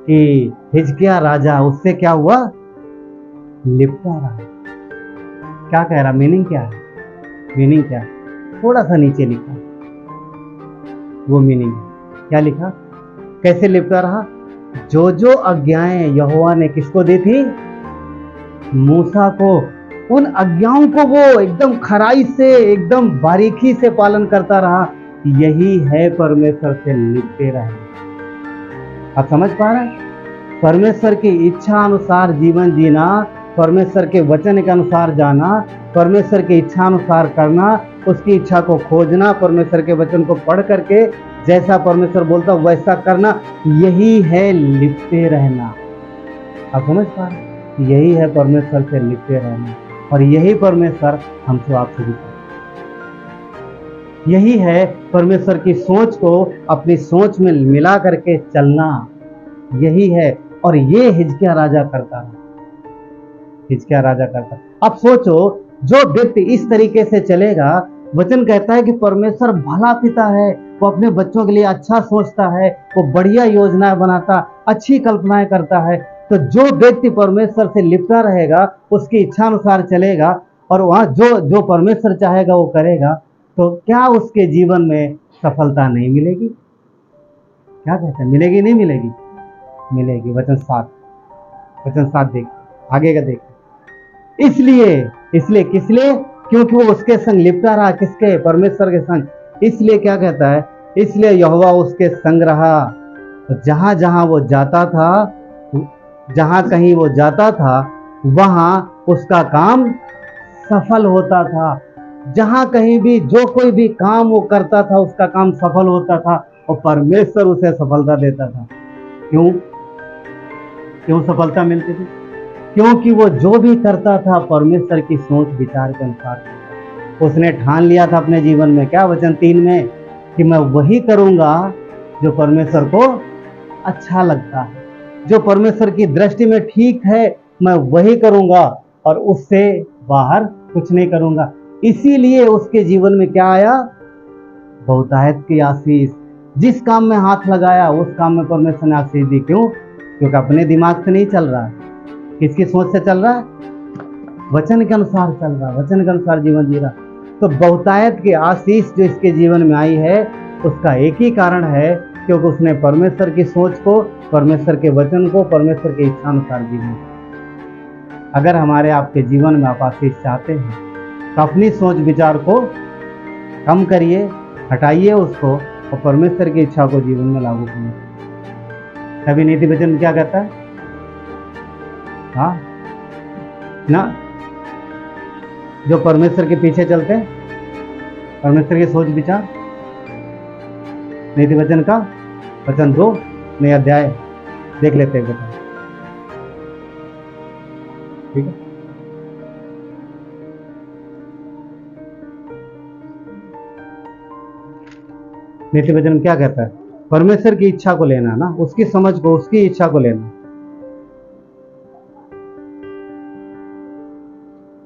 कि हिजकिय्याह राजा उससे क्या हुआ? लिपटा रहा। क्या कह रहा? मीनिंग क्या है? मीनिंग क्या है? थोड़ा सा नीचे लिखा, वो मीनिंग क्या लिखा? कैसे लिपटा रहा? जो जो आज्ञाएं यहोवा ने किसको दी थी? मूसा को। उन आज्ञाओं को वो एकदम खराई से, एकदम बारीकी से पालन करता रहा। यही है परमेश्वर से लिपटे रहना। आप समझ पा रहे हैं? परमेश्वर की इच्छा अनुसार जीवन जीना, परमेश्वर के वचन के अनुसार जाना, परमेश्वर की इच्छा अनुसार करना, उसकी इच्छा को खोजना, परमेश्वर के वचन को पढ़ करके जैसा परमेश्वर बोलता वैसा करना, यही है लिपटे रहना। आप समझ पा रहे हैं? यही है परमेश्वर से लिपटे रहना, और यही परमेश्वर हमसे आपसे भी करता है। यही है परमेश्वर की सोच को अपनी सोच में मिला करके चलना, यही है। और ये हिजकिय्याह राजा करता है, हिजकिय्याह राजा करता। अब सोचो, जो व्यक्ति इस तरीके से चलेगा, वचन कहता है कि परमेश्वर भला पिता है, वो अपने बच्चों के लिए अच्छा सोचता है, वो बढ़िया योजनाएं बनाता, अच्छी कल्पनाएं करता है। तो जो व्यक्ति परमेश्वर से लिपटा रहेगा, उसकी इच्छा अनुसार चलेगा, और वहाँ जो परमेश्वर चाहेगा वो करेगा, तो क्या उसके जीवन में सफलता नहीं मिलेगी? क्या कहते हैं, मिलेगी नहीं मिलेगी? मिलेगी। वचन 7 देख, आगे का देख। इसलिए किस लिए? क्योंकि वो उसके संग लिपटा रहा। किसके? परमेश्वर के संग। इसलिए क्या कहता है? इसलिए यहोवा उसके संग रहा। तो जहां जहां वो जाता था, जहां कहीं वो जाता था, वहां उसका काम सफल होता था। जहां कहीं भी जो कोई भी काम वो करता था, उसका काम सफल होता था, और परमेश्वर उसे सफलता देता था। क्यों सफलता मिलती थी? क्योंकि वो जो भी करता था परमेश्वर की सोच विचार के अनुसार। उसने ठान लिया था अपने जीवन में, क्या वचन 3 में, कि मैं वही करूंगा जो परमेश्वर को अच्छा लगता है, जो परमेश्वर की दृष्टि में ठीक है, मैं वही करूंगा और उससे बाहर कुछ नहीं करूंगा। इसीलिए उसके जीवन में क्या आया? बहुतायत की आशीष। जिस काम में हाथ लगाया उस काम में परमेश्वर ने आशीष दी। क्यों? क्योंकि अपने दिमाग से नहीं चल रहा है, किसकी सोच से चल रहा है? वचन के अनुसार चल रहा है, वचन के अनुसार जीवन जी रहा। तो बहुतायत की आशीष जो इसके जीवन में आई है उसका एक ही कारण है, क्योंकि उसने परमेश्वर की सोच को, परमेश्वर के वचन को, परमेश्वर के इच्छा अनुसार जीवन। अगर हमारे आपके जीवन में आप आशीष चाहते हैं तो अपनी सोच विचार को कम करिए, हटाइए उसको और परमेश्वर की इच्छा को जीवन में लागू करिए। तभी नीति वचन क्या कहता है? हाँ ना, जो परमेश्वर के पीछे चलते हैं, परमेश्वर की सोच विचार, नीति वचन का वचन 2 नया अध्याय देख लेते हैं बेटा, ठीक है। नीति वचन क्या कहता है? परमेश्वर की इच्छा को लेना ना, उसकी समझ को, उसकी इच्छा को लेना।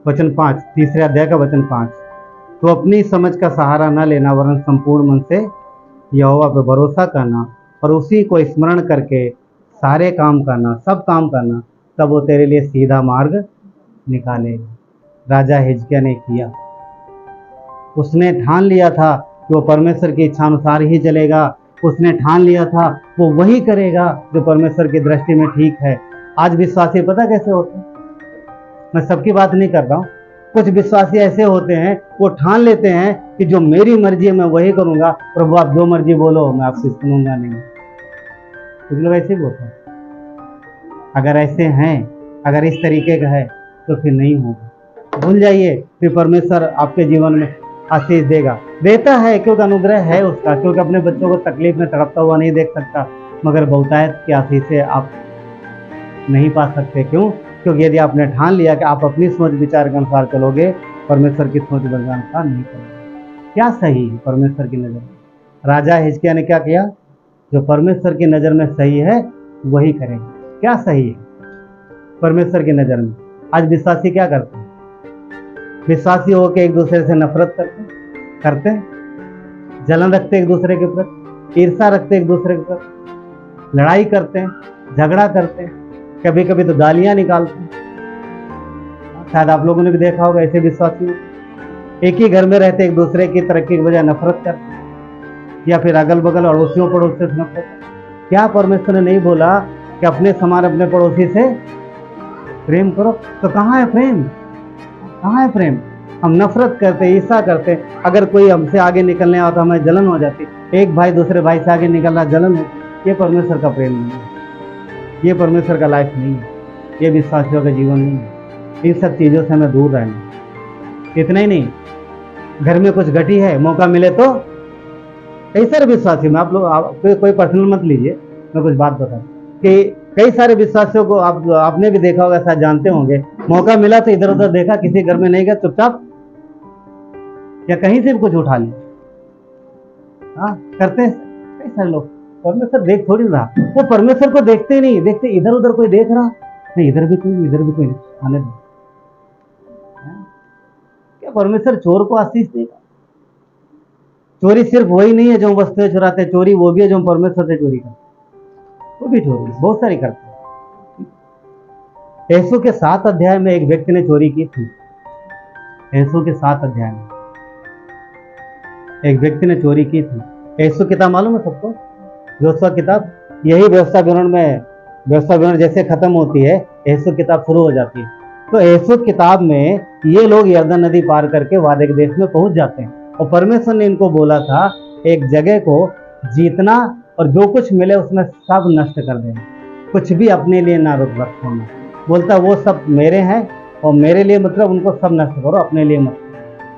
वचन 5, तीसरे अध्याय का वचन 5, तो अपनी समझ का सहारा न लेना वरन संपूर्ण मन से यहोवा पे भरोसा करना और उसी को स्मरण करके सारे काम करना, सब काम करना, तब वो तेरे लिए सीधा मार्ग निकालेगा। राजा हिजकिय्याह ने किया, उसने ठान लिया था कि वो परमेश्वर की इच्छा अनुसार ही चलेगा। उसने ठान लिया था वो वही करेगा जो परमेश्वर की दृष्टि में ठीक है। आज विश्वासी पता कैसे होते हैं? मैं सबकी बात नहीं कर रहा हूँ, कुछ विश्वासी ऐसे होते हैं वो ठान लेते हैं कि जो मेरी मर्जी है मैं वही करूंगा, प्रभु आप जो मर्जी बोलो मैं आपसे सुनूंगा नहीं। कुछ लोग ऐसे बोलते हैं। अगर ऐसे हैं, अगर इस तरीके का है तो फिर नहीं होगा, भूल जाइए। फिर परमेश्वर आपके जीवन में आशीष देता है क्योंकि अनुग्रह है उसका, क्योंकि अपने बच्चों को तकलीफ में तड़पता हुआ नहीं देख सकता, मगर बहुतायत की आशीष से आप नहीं पा सकते। क्यों? क्योंकि यदि आपने ठान लिया कि आप अपनी सोच विचार के अनुसार चलोगे, परमेश्वर की सोच विचार के अनुसार नहीं चलोगे। क्या सही है परमेश्वर की नज़र में? राजा हिजकिय्याह ने क्या किया? जो परमेश्वर की नज़र में सही है वही करेगा। क्या सही है परमेश्वर की नज़र में? आज विश्वासी क्या करते हैं? विश्वासी होकर एक दूसरे से नफरत करते हैं, जलन रखते एक दूसरे के प्रति, ईर्ष्या रखते एक दूसरे के प्रति, लड़ाई करते हैं, झगड़ा करते हैं, कभी कभी तो गालियां निकालते हैं। शायद आप लोगों ने भी देखा होगा ऐसे विश्वासी एक ही घर में रहते एक दूसरे की तरक्की की बजाय नफरत करते हैं, या फिर अगल बगल अड़ोसियों पड़ोसियों से नफरत करते हैं। क्या परमेश्वर ने नहीं बोला कि अपने समान अपने पड़ोसी से प्रेम करो? तो कहाँ है प्रेम? कहाँ है प्रेम? हम नफरत करते, ईर्ष्या करते। अगर कोई हमसे आगे निकलने आता तो हमें जलन हो जाती, एक भाई दूसरे भाई से आगे निकल रहा जलन हो। ये परमेश्वर का प्रेम नहीं है, ये परमेश्वर का लाइफ नहीं है, ये विश्वासियों का जीवन नहीं है। इन सब चीज़ों से हमें दूर रहना। इतना ही नहीं, घर में कुछ घटी है, मौका मिले तो कई सारे विश्वासी में आप लोग कोई पर्सनल मत लीजिए, मैं कुछ बात बता कि कई सारे विश्वासियों को आपने भी देखा होगा, शायद जानते होंगे, मौका मिला तो इधर उधर देखा, किसी घर में नहीं गया, चुपचाप या कहीं से भी कुछ उठा लिया। हाँ, करते हैं कई सारे लोग। परमेश्वर देख थोड़ी रहा, वो परमेश्वर को देखते ही नहीं, देखते इधर उधर कोई देख रहा नहीं, इधर भी कोई आने दो। क्या परमेश्वर चोर को आशीष देगा? चोरी सिर्फ वही नहीं है जो वस्तुएं चुराते, चोरी वो भी है जो परमेश्वर से चोरी करते, वो भी चोरी बहुत सारी करते हैं। यीशु के 7 अध्याय में एक व्यक्ति ने चोरी की थी। यीशु के 7 अध्याय में एक व्यक्ति ने चोरी की थी। यीशु किताब मालूम है सबको? व्यवस्था किताब। यही व्यवस्था विवरण जैसे खत्म होती है, यीशु किताब शुरू हो जाती है। तो यीशु किताब में ये लोग यरदन नदी पार करके वादे के देश में पहुंच जाते हैं, और परमेश्वर ने इनको बोला था एक जगह को जीतना और जो कुछ मिले उसमें सब नष्ट कर देना, कुछ भी अपने लिए ना रखना। बोलता वो सब मेरे हैं और मेरे लिए मतलब उनको सब नष्ट करो, अपने लिए मत,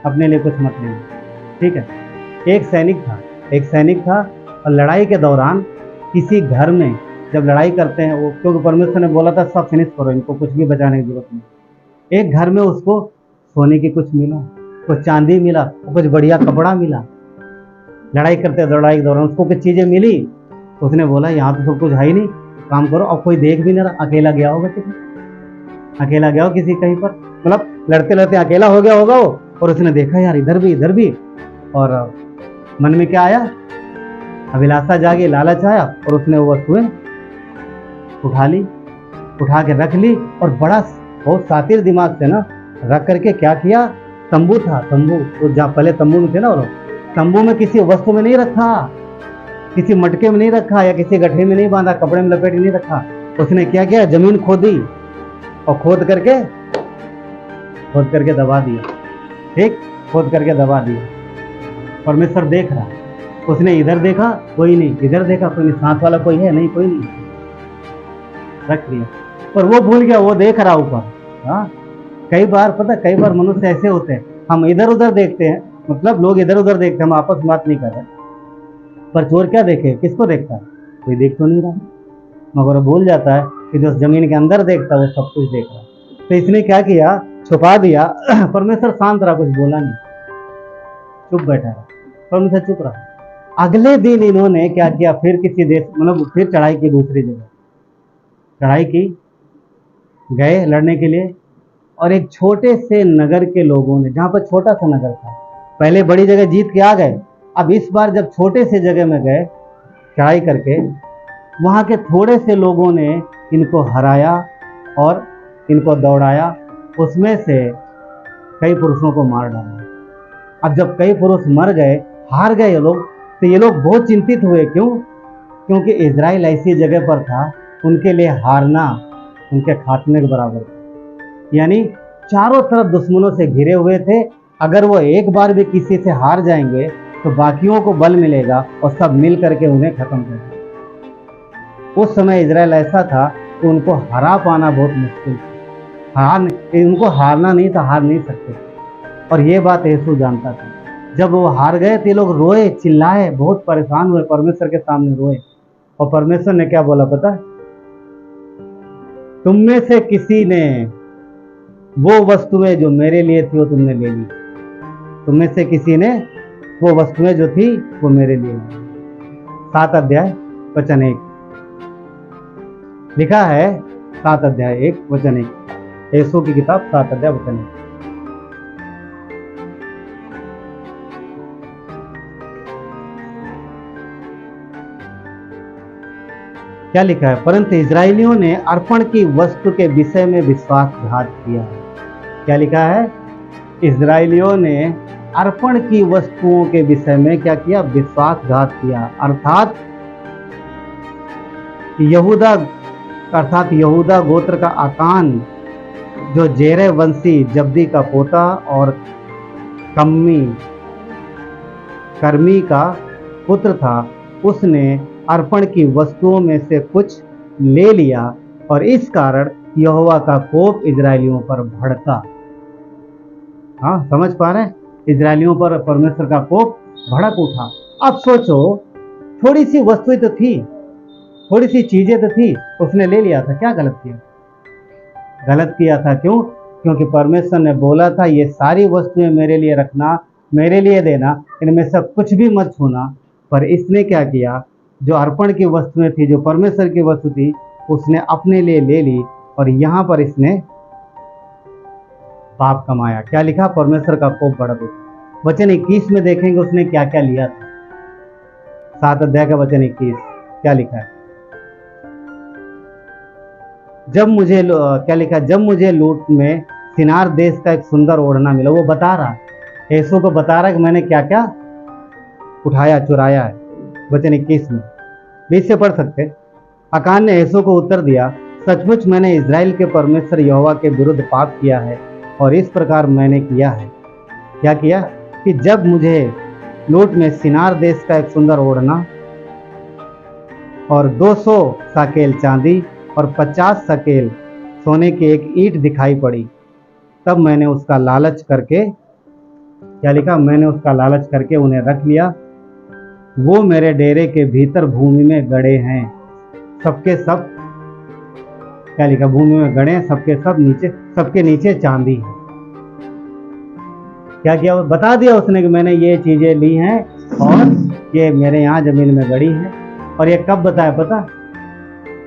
अपने लिए कुछ मत लेना। ठीक है। एक सैनिक था और लड़ाई के दौरान किसी घर में जब लड़ाई करते हैं वो, क्योंकि परमेश्वर ने बोला था सब फिनिश करो, इनको कुछ भी बचाने की जरूरत नहीं। एक घर में उसको सोने की कुछ मिला, कुछ चांदी मिला, कुछ बढ़िया कपड़ा मिला। लड़ाई के दौरान उसको कुछ चीजें मिली, तो उसने बोला यहाँ तो सब कुछ है ही नहीं, काम करो। अब कोई देख भी नहीं रहा, अकेला गया होगा किसी, अकेला गया हो किसी कहीं पर, मतलब लड़ते लड़ते अकेला हो गया होगा वो, और उसने देखा यार इधर भी, और मन में क्या आया, अभिलाषा जागी, लालच आया, और उसने वो वस्तुएं उठा ली, उठा के रख ली, और बड़ा बहुत सातिर दिमाग से ना रख करके क्या किया, तंबू था, तंबू तो जहाँ पहले तंबू में थे ना वो लोग, तंबू में किसी वस्तु में नहीं रखा, किसी मटके में नहीं रखा, या किसी गड्ढे में नहीं बांधा, कपड़े में लपेट नहीं रखा। उसने क्या किया, जमीन खोदी और खोद करके दबा दिया, ठीक, खोद करके दबा दिया। परमेश्वर देख रहा, उसने इधर देखा कोई नहीं, इधर देखा कोई नहीं, साथ वाला कोई है नहीं, कोई नहीं, रख दिया। पर वो भूल गया, वो देख रहा ऊपर। हाँ, कई बार पता, कई बार मनुष्य ऐसे होते हैं, हम इधर उधर देखते हैं, मतलब लोग इधर उधर देखते हैं, हम आपस में बात नहीं कर रहे, पर चोर क्या देखे, किसको देखता है, कोई देख तो नहीं रहा, मगर भूल जाता है कि जो जमीन के अंदर देखता है वो सब कुछ देख रहा है। तो इसने क्या किया, छुपा दिया। परमेश्वर शांत रहा, कुछ बोला नहीं, चुप बैठा रहा, परमेश्वर चुप रहा। अगले दिन इन्होंने क्या किया, फिर किसी देश, मतलब फिर चढ़ाई की, दूसरी जगह चढ़ाई की, गए लड़ने के लिए, और एक छोटे से नगर के लोगों ने, जहां पर छोटा सा नगर था, पहले बड़ी जगह जीत के आ गए, अब इस बार जब छोटे से जगह में गए चढ़ाई करके, वहां के थोड़े से लोगों ने इनको हराया और इनको दौड़ाया, उसमें से कई पुरुषों को मार डाला। अब जब कई पुरुष मर गए, हार गए ये लोग, तो ये लोग बहुत चिंतित हुए। क्यों? क्योंकि इजराइल ऐसी जगह पर था, उनके लिए हारना उनके खात्मे के बराबर था। यानी चारों तरफ दुश्मनों से घिरे हुए थे, अगर वो एक बार भी किसी से हार जाएंगे तो बाकियों को बल मिलेगा और सब मिल करके उन्हें खत्म कर देंगे। उस समय इजराइल ऐसा था कि उनको हरा पाना बहुत मुश्किल था, उनको हारना नहीं था, हार नहीं सकते, और ये बात यीशु जानता था। जब वो हार गए तो ये लोग रोए, चिल्लाए, बहुत परेशान हुए, परमेश्वर के सामने रोए, और परमेश्वर ने क्या बोला पता है? तुम में से किसी ने वो वस्तुएं जो मेरे लिए थी वो तुमने ले ली, तुम में से किसी ने वो वस्तुएं जो थी वो मेरे लिए ली। 7 अध्याय वचन 1 लिखा है, 7 अध्याय 1 वचन 1, यीशु की किताब 7 अध्याय वचन 1। क्या लिखा है? परंतु इजरायलियों ने अर्पण की वस्तु के विषय में विश्वासघात किया है। क्या लिखा है? इजरायलियों ने अर्पण की वस्तुओं के विषय में क्या किया? विश्वासघात किया। अर्थात यहूदा गोत्र का आकान, जो जेरे वंशी जब्दी का पोता और कर्मी का पुत्र था, उसने अर्पण की वस्तुओं में से कुछ ले लिया, और इस कारण यहोवा का कोप इजरायलियों पर भड़का। हाँ, समझ पा रहे हैं? इजरायलियों पर परमेश्वर का कोप भड़क उठा। अब सोचो, थोड़ी सी वस्तुएं तो थी, थोड़ी सी चीजें तो थी, उसने ले लिया था। क्या गलत किया? गलत किया था। क्यों? क्योंकि परमेश्वर ने बोला था ये सारी वस्तुएं मेरे लिए रखना, मेरे लिए देना, इनमें से कुछ भी मत छूना। पर इसने क्या किया? जो अर्पण की वस्तुएं थी, जो परमेश्वर की वस्तु थी, उसने अपने लिए ले ली, और यहां पर इसने पाप कमाया। क्या लिखा? परमेश्वर का कोप भड़क उठा। वचन 21 में देखेंगे उसने क्या क्या लिया था। 7 अध्याय का वचन 21 क्या लिखा है? क्या लिखा है? जब मुझे लूट में सिनार देश का एक सुंदर ओढ़ना मिला। वो बता रहा, यीशु को बता रहा है कि मैंने क्या क्या उठाया, चुराया है। वचन 21 में 20 से पढ़ सकते। अकान ने यीशु को उत्तर दिया, सचमुच मैंने इजराइल के परमेश्वर यहोवा के विरुद्ध पाप किया है, और इस प्रकार मैंने किया है। क्या किया? कि जब मुझे लूट में सिनार देश का एक सुंदर ओढ़ना और 200 साकेल चांदी और 50 साकेल सोने की एक ईंट दिखाई पड़ी, तब मैंने उसका लालच करके, क्या लिखा? मैंने उसका लालच करके उन्हें रख लिया। वो मेरे डेरे के भीतर भूमि में गड़े हैं, सबके सब, क्या लिखा? भूमि में गड़े हैं, सबके सब नीचे, सबके नीचे चांदी है। क्या किया? बता दिया उसने कि मैंने ये चीजें ली हैं और ये मेरे यहाँ जमीन में गड़ी है। और ये कब बताया पता?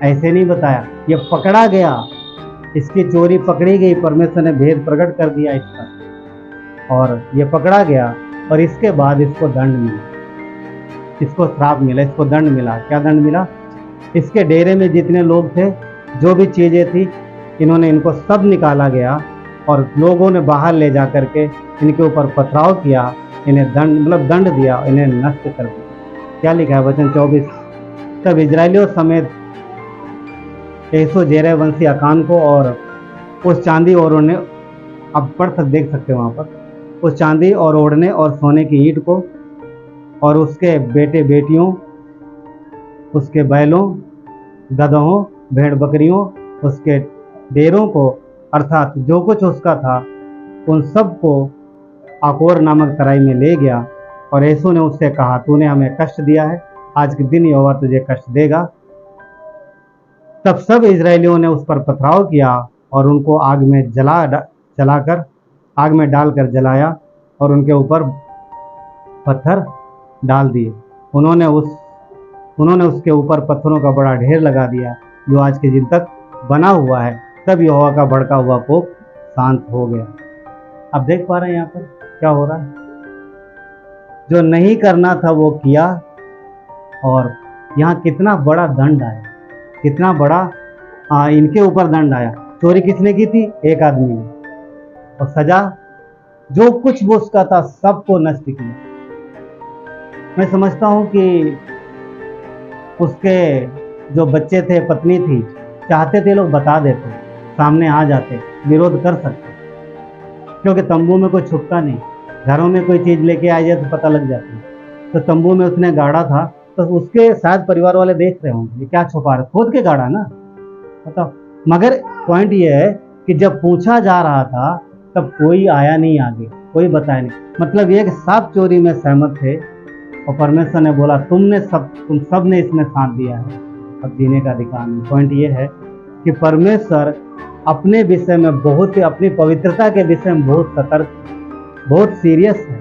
ऐसे नहीं बताया, ये पकड़ा गया, इसकी चोरी पकड़ी गई, परमेश्वर ने भेद प्रकट कर दिया इसका। और ये पकड़ा गया और इसके बाद इसको दंड मिला, इसको श्राप मिला, इसको दंड मिला। क्या दंड मिला? इसके डेरे में जितने लोग थे, जो भी चीज़ें थी, इनको सब निकाला गया और लोगों ने बाहर ले जा करके इनके ऊपर पथराव किया, इन्हें दंड दिया, इन्हें नष्ट कर दिया। क्या लिखा है वचन 24? तब इजरायलियों समेत एसो जेरे वंशी अकान को और उस चांदी और ओढ़ने, आप पढ़ सकते देख सकते हो वहाँ पर, उस चांदी और ओढ़ने और सोने की ईंट को और उसके बेटे बेटियों, उसके बैलों, गदहों, भेड़ बकरियों, उसके डेरों को, अर्थात जो कुछ उसका था, उन सब को आकोर नामक तराई में ले गया। और यीशु ने उससे कहा, तूने हमें कष्ट दिया है, आज के दिन यहोवा तुझे कष्ट देगा। तब सब इजरायलियों ने उस पर पथराव किया और उनको आग में डालकर जलाया और उनके ऊपर पत्थर डाल दिए। उन्होंने उसके ऊपर पत्थरों का बड़ा ढेर लगा दिया, जो आज के दिन तक बना हुआ है। तब यहोवा का भड़का हुआ कोप शांत हो गया। अब देख पा रहे हैं यहाँ पर क्या हो रहा है? जो नहीं करना था वो किया, और यहाँ कितना बड़ा दंड आया, कितना बड़ा इनके ऊपर दंड आया। चोरी किसने की थी? एक आदमी ने। और सजा, जो कुछ वो उसका था सबको नष्ट किया। मैं समझता हूँ कि उसके जो बच्चे थे, पत्नी थी, चाहते थे लोग बता देते, सामने आ जाते, विरोध कर सकते, क्योंकि तंबू में कोई छुपता नहीं। घरों में कोई चीज़ लेके आ जाए तो पता लग जाती। तो तंबू में उसने गाड़ा था, तो उसके शायद परिवार वाले देख रहे होंगे ये क्या छुपा रहे, खोद के गाड़ा ना, बताओ। मगर पॉइंट ये है कि जब पूछा जा रहा था तब कोई आया नहीं आगे, कोई बताया नहीं। मतलब ये कि सब चोरी में सहमत थे और परमेश्वर ने बोला तुम सब ने इसमें साथ दिया है, अब जीने का अधिकार नहीं। पॉइंट ये है कि परमेश्वर अपने विषय में बहुत ही, अपनी पवित्रता के विषय में बहुत सतर्क, बहुत सीरियस है,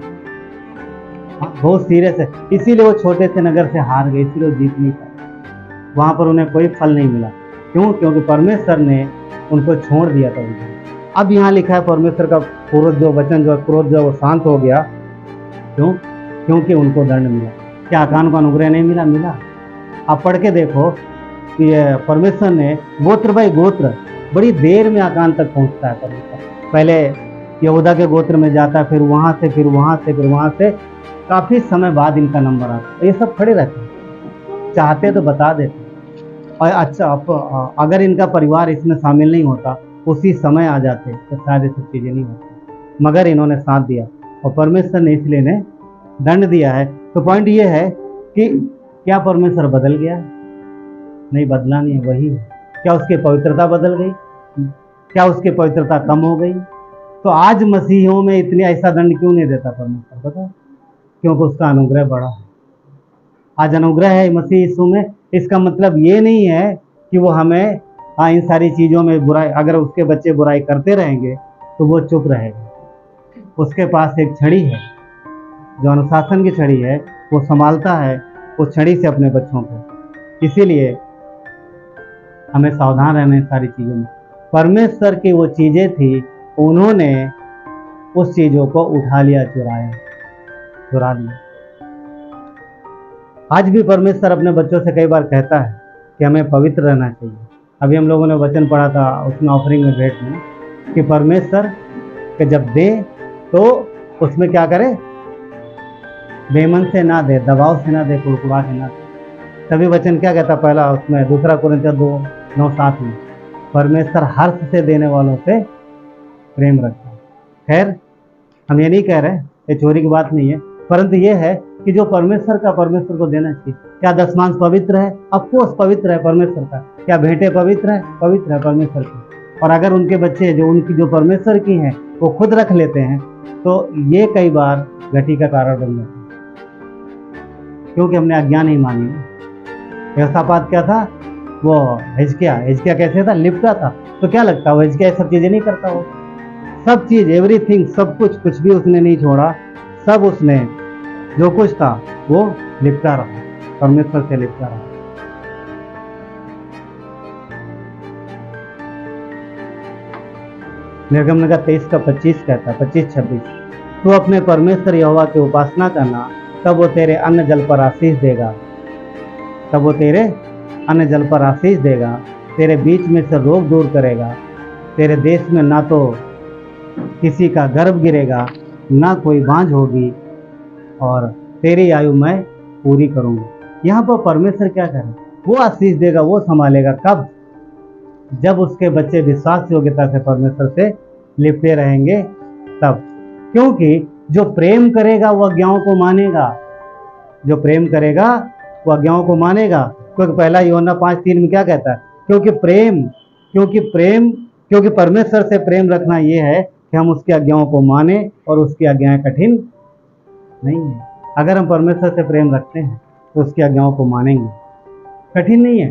बहुत सीरियस है। इसीलिए वो छोटे से नगर से हार गए, इसीलिए वो जीत नहीं पाए, वहाँ पर उन्हें कोई फल नहीं मिला। क्यों? क्योंकि परमेश्वर ने उनको छोड़ दिया था उनको। अब यहाँ लिखा है परमेश्वर का क्रोध जो वो शांत हो गया। क्यों? क्योंकि उनको दंड मिला। क्या अकान को अनुग्रह नहीं मिला? मिला। आप पढ़ के देखो कि परमेश्वर ने गोत्र बाई गोत्र, बड़ी देर में अकान तक पहुँचता है परमेश्वर। पहले यहूदा के गोत्र में जाता है, फिर वहाँ से, फिर वहाँ से, फिर वहाँ से, काफ़ी समय बाद इनका नंबर आता है। ये सब खड़े रहते हैं, चाहते तो बता देते। और अच्छा, अगर इनका परिवार इसमें शामिल नहीं होता, उसी समय आ जाते, तो शायद ये सब चीज़ें नहीं होती। मगर इन्होंने साथ दिया और परमेश्वर ने इसलिए इन्हें दंड दिया है। तो पॉइंट ये है कि क्या परमेश्वर बदल गया? नहीं, बदला नहीं, वही है। क्या उसकी पवित्रता बदल गई? क्या उसकी पवित्रता कम हो गई? तो आज मसीहियों में इतने ऐसा दंड क्यों नहीं देता परमेश्वर? पता? क्योंकि उसका अनुग्रह बड़ा है। आज अनुग्रह है मसीह यीशु में। इसका मतलब ये नहीं है कि वो हमें इन सारी चीज़ों में बुराई, अगर उसके बच्चे बुराई करते रहेंगे तो वो चुप रहेगा। उसके पास एक छड़ी है, जो अनुशासन की छड़ी है, वो संभालता है उस छड़ी से अपने बच्चों को। इसीलिए हमें सावधान रहना इन सारी चीज़ों में। परमेश्वर की वो चीज़ें थी, उन्होंने उस चीज़ों को उठा लिया, चुरा लिया। आज भी परमेश्वर अपने बच्चों से कई बार कहता है कि हमें पवित्र रहना चाहिए। अभी हम लोगों ने वचन पढ़ा था उसमें ऑफरिंग में, भेंट में, कि परमेश्वर के जब दे तो उसमें क्या करे? बेमन से ना दे, दबाव से ना दे, कुड़कुड़ा के ना दे। तभी वचन क्या कहता? पहला उसमें 2 कुरिन्थियों 2:9-7 में, परमेश्वर हर्ष से देने वालों से प्रेम रखता है। खैर, हम ये नहीं कह रहे, ये चोरी की बात नहीं है, परंतु ये है कि जो परमेश्वर का, परमेश्वर को देना चाहिए। क्या दशमांश पवित्र है? ऑफकोर्स पवित्र है परमेश्वर का। क्या भेंटें पवित्र है? पवित्र है परमेश्वर की। और अगर उनके बच्चे जो परमेश्वर की हैं वो खुद रख लेते हैं, तो ये कई बार घटी का कारण बन जाता है, क्योंकि हमने अज्ञान ही मानी। यहोशापात क्या था? वो हिजकिया कैसे था? लिपटा था। तो क्या लगता है वो हिजकिया सब चीज़ें नहीं करता? वो सब चीज़, एवरीथिंग, सब कुछ भी उसने नहीं छोड़ा। सब उसने जो कुछ था वो लिपटा रहा, परमेश्वर से लिपटा रहा। निर्गमन का 23 का 25 कहता है, 25-26, तू अपने परमेश्वर यहोवा की उपासना करना, तब वो तेरे अन्न जल पर आशीष देगा, तब वो तेरे अन्न जल पर आशीष देगा, तेरे बीच में से रोग दूर करेगा, तेरे देश में ना तो किसी का गर्भ गिरेगा, ना कोई बांझ होगी, और तेरी आयु मैं पूरी करूंगी। यहाँ पर परमेश्वर क्या करे? वो आशीष देगा, वो संभालेगा। कब? जब उसके बच्चे विश्वास योग्यता से परमेश्वर से लिपटे रहेंगे तब। क्योंकि जो प्रेम करेगा वो आज्ञाओं को मानेगा, जो प्रेम करेगा वो आज्ञाओं को मानेगा। क्योंकि पहला यूहन्ना 5:3 में क्या कहता है? क्योंकि परमेश्वर से प्रेम रखना ये है कि हम उसकी आज्ञाओं को माने, और उसकी आज्ञाएं कठिन नहीं है। अगर हम परमेश्वर से प्रेम रखते हैं तो उसकी आज्ञाओं को मानेंगे, कठिन नहीं है।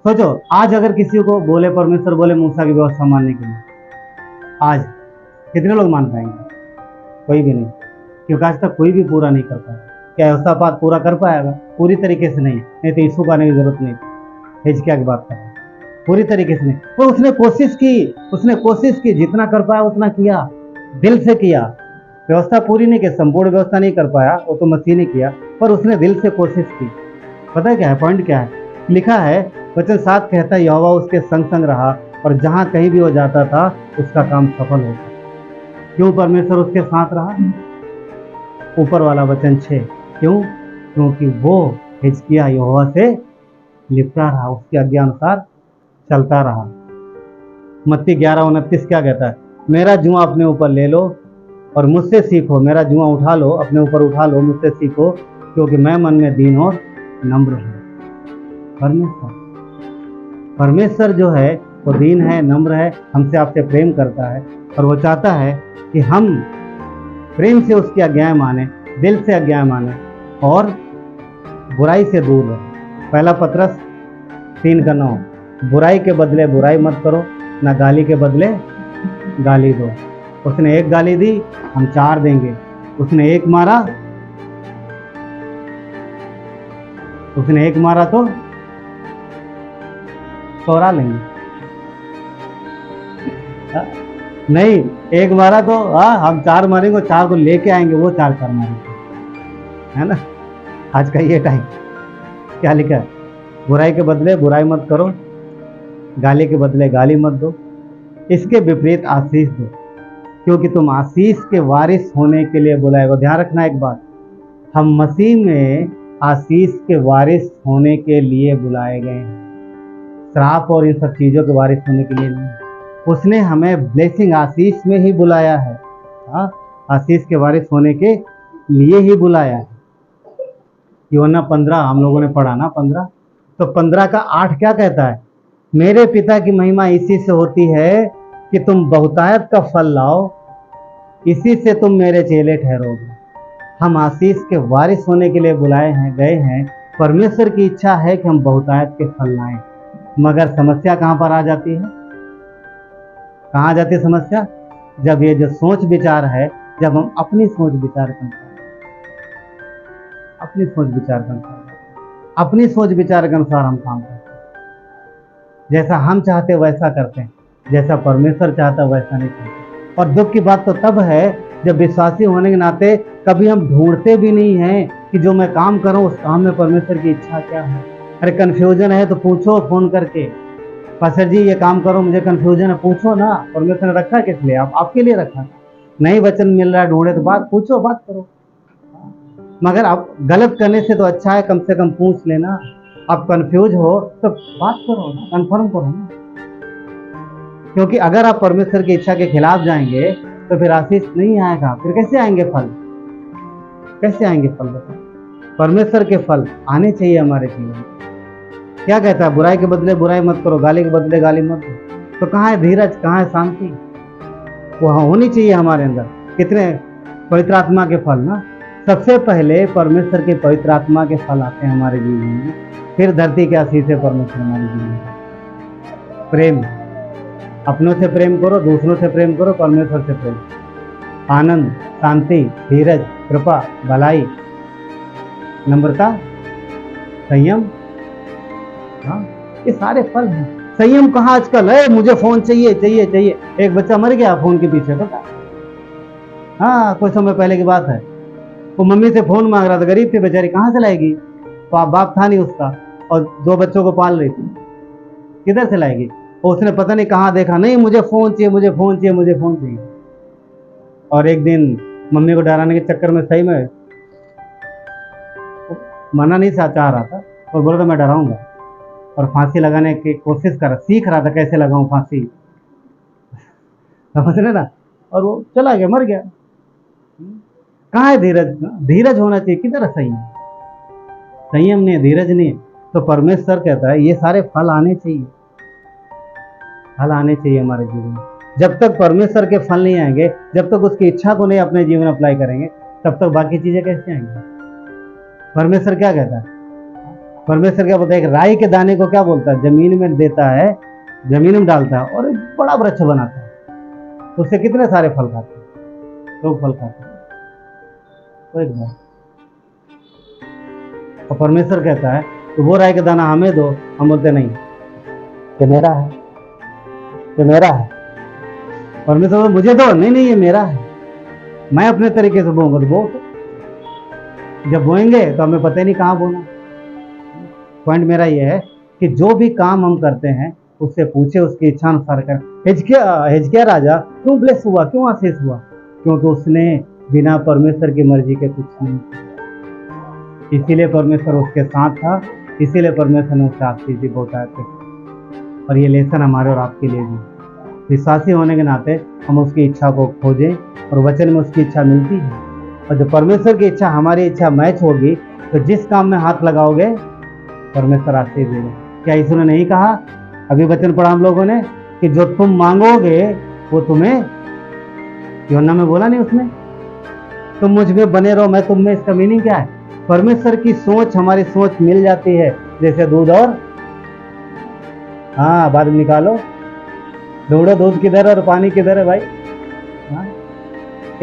सोचो, आज अगर किसी को बोले, परमेश्वर बोले मूसा की व्यवस्था मानने के लिए, आज कितने लोग मान पाएंगे? कोई भी नहीं, क्योंकि आज तक कोई भी पूरा नहीं कर पाया। क्या यहोशापात पूरा कर पाएगा? पूरी तरीके से नहीं तो यीशु को आने की जरूरत नहीं। हिजकिय्याह की बात कर रहा है, पूरी तरीके से नहीं, पर उसने कोशिश की, जितना कर पाया उतना किया, दिल से किया। व्यवस्था पूरी नहीं की, संपूर्ण व्यवस्था नहीं कर पाया, वो तो मसीह ने किया, पर उसने दिल से कोशिश की। पता है क्या है? पॉइंट क्या है? लिखा है, वचन 7 कहता है, यहोवा उसके संग संग रहा, और जहां कहीं भी वो जाता था उसका काम सफल होता। क्यों परमेश्वर उसके साथ रहा? ऊपर वाला वचन 6, क्यों? क्योंकि वो हिजकिय्याह यहोवा से लिपटा रहा, उसकी आज्ञा अनुसार चलता रहा। मत्ती 11:29 क्या कहता है? मेरा जुआ अपने ऊपर ले लो और मुझसे सीखो, मेरा जुआ उठा लो, अपने ऊपर उठा लो, मुझसे सीखो, क्योंकि मैं मन में दीन और नम्र हूँ। परमेश्वर जो है वो दीन है, नम्र है, हमसे आपसे प्रेम करता है, और वो चाहता है कि हम प्रेम से उसकी आज्ञाएं माने, दिल से आज्ञाएं माने, और बुराई से दूर रहे। पहला पत्रस 3:9, बुराई के बदले बुराई मत करो, ना गाली के बदले गाली दो। उसने एक गाली दी, हम 4 देंगे। उसने एक मारा तो तोड़ा लेंगे। नहीं, एक मारा तो हम 4 मारेंगे, 4 को लेके आएंगे, वो 4 मारेंगे, है ना? आज का ये टाइम क्या लिखा है? बुराई के बदले बुराई मत करो, गाली के बदले गाली मत दो, इसके विपरीत आशीष दो, क्योंकि तुम आशीष के वारिस होने के लिए बुलाए गए। ध्यान रखना एक बात, हम मसीह में आशीष के वारिस होने के लिए बुलाए गए हैं, श्राप और इन सब चीज़ों के वारिस होने के लिए नहीं। उसने हमें ब्लेसिंग, आशीष में ही बुलाया है। आशीष के वारिस होने के लिए ही बुलाया है। यूहन्ना 15 हम लोगों ने पढ़ा ना, 15, तो 15 का 8 क्या कहता है? मेरे पिता की महिमा इसी से होती है कि तुम बहुतायत का फल लाओ, इसी से तुम मेरे चेले ठहरोगे। हम आशीष के वारिस होने के लिए बुलाए हैं, गए हैं। परमेश्वर की इच्छा है कि हम बहुतायत के फल लाएं, मगर समस्या कहाँ पर आ जाती है? कहाँ आ जाती है समस्या? जब ये जो सोच विचार है, जब हम अपनी सोच विचार के अनुसार हम काम करते हैं, जैसा हम चाहते वैसा करते हैं, जैसा परमेश्वर चाहता वैसा नहीं करते। और दुख की बात तो तब है जब विश्वासी होने के नाते कभी हम ढूंढते भी नहीं हैं कि जो मैं काम करूं उस काम में परमेश्वर की इच्छा क्या है। अरे कंफ्यूजन है तो पूछो फोन करके, पास्टर जी ये काम करो, मुझे कंफ्यूजन है, पूछो ना। परमेश्वर ने रखा किस लिए? आपके लिए रखा। नहीं वचन मिल रहा है, ढूंढे तो बात पूछो, बात करो। मगर आप गलत करने से तो अच्छा है कम से कम पूछ लेना। आप कंफ्यूज हो तो बात करो ना, कंफर्म करो ना। क्योंकि अगर आप परमेश्वर की इच्छा के खिलाफ जाएंगे तो फिर आशीष नहीं आएगा। फिर कैसे आएंगे फल? कैसे आएंगे फल? परमेश्वर के फल आने चाहिए हमारे जीवन में। क्या कहता है? बुराई के बदले बुराई मत करो, गाली के बदले गाली मत दो। तो कहाँ है धीरज, कहाँ है शांति? वो होनी चाहिए हमारे अंदर। कितने पवित्र आत्मा के फल ना, सबसे पहले परमेश्वर के पवित्र आत्मा के फल आते हैं हमारे जीवन में, फिर धरती के आशीष से परमेश्वर हमारे जीवन में। प्रेम, अपनों से प्रेम करो, दूसरों से प्रेम करो, परमेश्वर से प्रेम, आनंद, शांति, धीरज, कृपा, भलाई, नम्रता, संयम। हाँ, ये सारे फल हैं। संयम कहाँ आजकल है? मुझे फोन चाहिए चाहिए चाहिए। एक बच्चा मर गया फोन के पीछे, पता हाँ, कुछ समय पहले की बात है। वो मम्मी से फोन मांग रहा था, गरीब थी बेचारी, कहाँ से लाएगी, बाप था नहीं उसका, और 2 बच्चों को पाल रही थी, किधर से लाएगी। उसने पता नहीं कहाँ देखा, नहीं मुझे फोन चाहिए, मुझे फोन चाहिए, मुझे फोन चाहिए। और एक दिन मम्मी को डराने के चक्कर में सही में मना नहीं चाह रहा था, और बोला था मैं डराऊंगा, और फांसी लगाने की कोशिश कर सीख रहा था कैसे लगाऊं फांसी, समझ रहे ना। और वो चला गया, मर गया। कहाँ है धीरज? धीरज होना चाहिए, किधर संयम? संयम नहीं है, धीरज नहीं है। तो परमेश्वर कहता है ये सारे फल आने चाहिए, फल आने चाहिए हमारे जीवन में। जब तक परमेश्वर के फल नहीं आएंगे, जब तक उसकी इच्छा को नहीं अपने जीवन अप्लाई करेंगे, तब तक बाकी चीजें कैसे आएंगी? परमेश्वर क्या कहता है? परमेश्वर क्या बोलता है? एक राई के दाने को क्या बोलता है? जमीन में देता है, जमीन में डालता है और एक बड़ा वृक्ष बनाता है। उससे कितने सारे फल खाते हैं? 2 फल खाते हैं, तो एक बार। और परमेश्वर कहता है तो वो राई का दाना हमें दो, हम बोलते नहीं ये मेरा है, ये मेरा है। परमेश्वर बोलता मुझे दो, नहीं नहीं ये मेरा है, मैं अपने तरीके से बोऊंगा। तो बो, जब बोएंगे तो हमें पता ही नहीं कहाँ बोना। पॉइंट मेरा ये है कि जो भी काम हम करते हैं उससे पूछे, उसकी इच्छा अनुसार कर। हिजकिया राजा क्यों ब्लेस हुआ, क्यों आशीष हुआ? क्योंकि उसने बिना परमेश्वर की मर्जी के कुछ नहीं किया। इसीलिए परमेश्वर उसके साथ था, इसीलिए परमेश्वर ने उससे आशीष दी बहुत आते। और ये लेसन हमारे और आपके लिए भी, विश्वासी होने के नाते हम उसकी इच्छा को खोजें, और वचन में उसकी इच्छा मिलती है। और जब परमेश्वर की इच्छा हमारी इच्छा मैच होगी, तो जिस काम में हाथ लगाओगे परमेश्वर आशीष देगा। क्या यीशु ने नहीं कहा, अभी वचन पढ़ा हम लोगों ने, कि जो तुम मांगोगे वो तुम्हें, यूहन्ना में बोला नहीं उसने, तुम मुझ में बने रहो मैं तुम में। इसका मीनिंग क्या है? परमेश्वर की सोच हमारी सोच मिल जाती है, जैसे दूध और, हाँ बाद में निकालो, ढूंढो दूध किधर और पानी किधर है भाई। हाँ?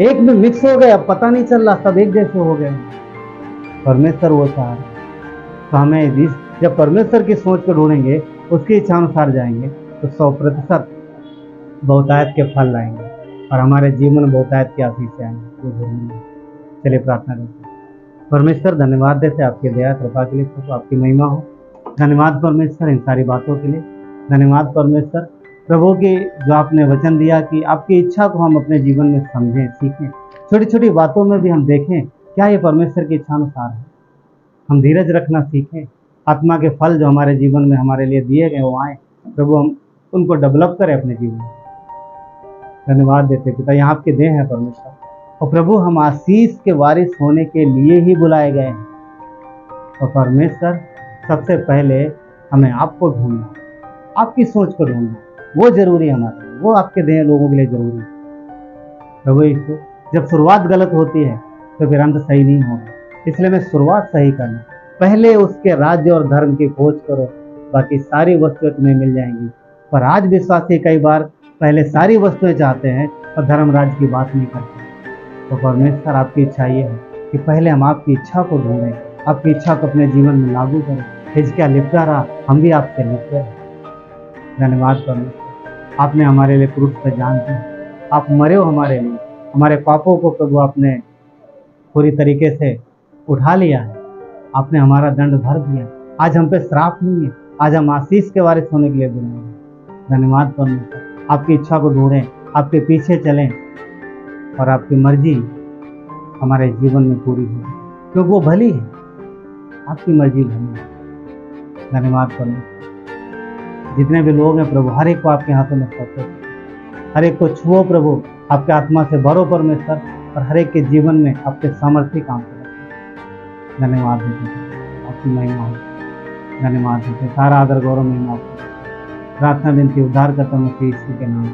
एक में मिक्स हो गए, अब पता नहीं चल रहा, सब एक जैसे हो गए। परमेश्वर वो चाह, तो हमें जब परमेश्वर की सोच को ढूंढेंगे, उसकी इच्छा अनुसार जाएंगे, तो 100% बहुतायत के फल लाएंगे, और हमारे जीवन में बहुतायत की आशीष आएंगे। चलिए प्रार्थना करते हैं। परमेश्वर धन्यवाद देते आपकी दया कृपा के लिए, तो आपकी महिमा हो। धन्यवाद परमेश्वर इन सारी बातों के लिए। धन्यवाद परमेश्वर प्रभु की जो आपने वचन दिया कि आपकी इच्छा को हम अपने जीवन में समझें, सीखें, छोटी छोटी बातों में भी हम देखें क्या ये परमेश्वर की इच्छा अनुसार है। हम धीरज रखना सीखें, आत्मा के फल जो हमारे जीवन में हमारे लिए दिए गए वो आए, प्रभु हम उनको डेवलप करें अपने जीवन में। धन्यवाद देते पिता, यहाँ आपके देह है परमेश्वर, और प्रभु हम आशीष के वारिस होने के लिए ही बुलाए गए हैं। और परमेश्वर सबसे पहले हमें आपको ढूंढना, आपकी सोच को ढूंढना, वो जरूरी है हमारे लिए, वो आपके देह लोगों के लिए जरूरी है। प्रभु यीशु, जब शुरुआत गलत होती है तो फिर अंत सही नहीं होगा, इसलिए मैं शुरुआत सही करना। पहले उसके राज्य और धर्म की खोज करो, बाकी सारी वस्तुएं तुम्हें मिल जाएंगी। पर आज विश्वासी कई बार पहले सारी वस्तुएं चाहते हैं और धर्म राज्य की बात नहीं करते। तो परमेश्वर आपकी इच्छा ये है कि पहले हम आपकी इच्छा को ढूंढें, आपकी इच्छा को अपने जीवन में लागू करें। हिजकिया लिपटा रहा, हम भी आपसे लिपटे हैं। धन्यवाद परमेश्वर, आपने हमारे लिए क्रूस पर जान दी, आप मरे हो हमारे लिए, हमारे पापों को प्रभु आपने पूरी तरीके से उठा लिया है, आपने हमारा दंड भर दिया। आज हम पे श्राप नहीं है, आज हम आशीष के वारिस होने के लिए बुलाए। धन्यवाद परमेश्वर, आपकी इच्छा को ढूंढें, आपके पीछे चलें और आपकी मर्जी हमारे जीवन में पूरी हो, क्योंकि वो भली है, आपकी मर्जी भली है। धन्यवाद परमेश्वर, जितने भी लोग हैं प्रभु, हर एक को आपके हाथों में सौंपते, हर एक को छुओ प्रभु, आपके आत्मा से भरो परमेश्वर, और हर एक के जीवन में आपके सामर्थ्य काम करें। धन्यवाद देते, आपकी महिमा हो। धन्यवाद देते, सारा आदर गौरव महिमा आपको। प्रार्थना विनती उद्धार करता हूँ यीशु के नाम।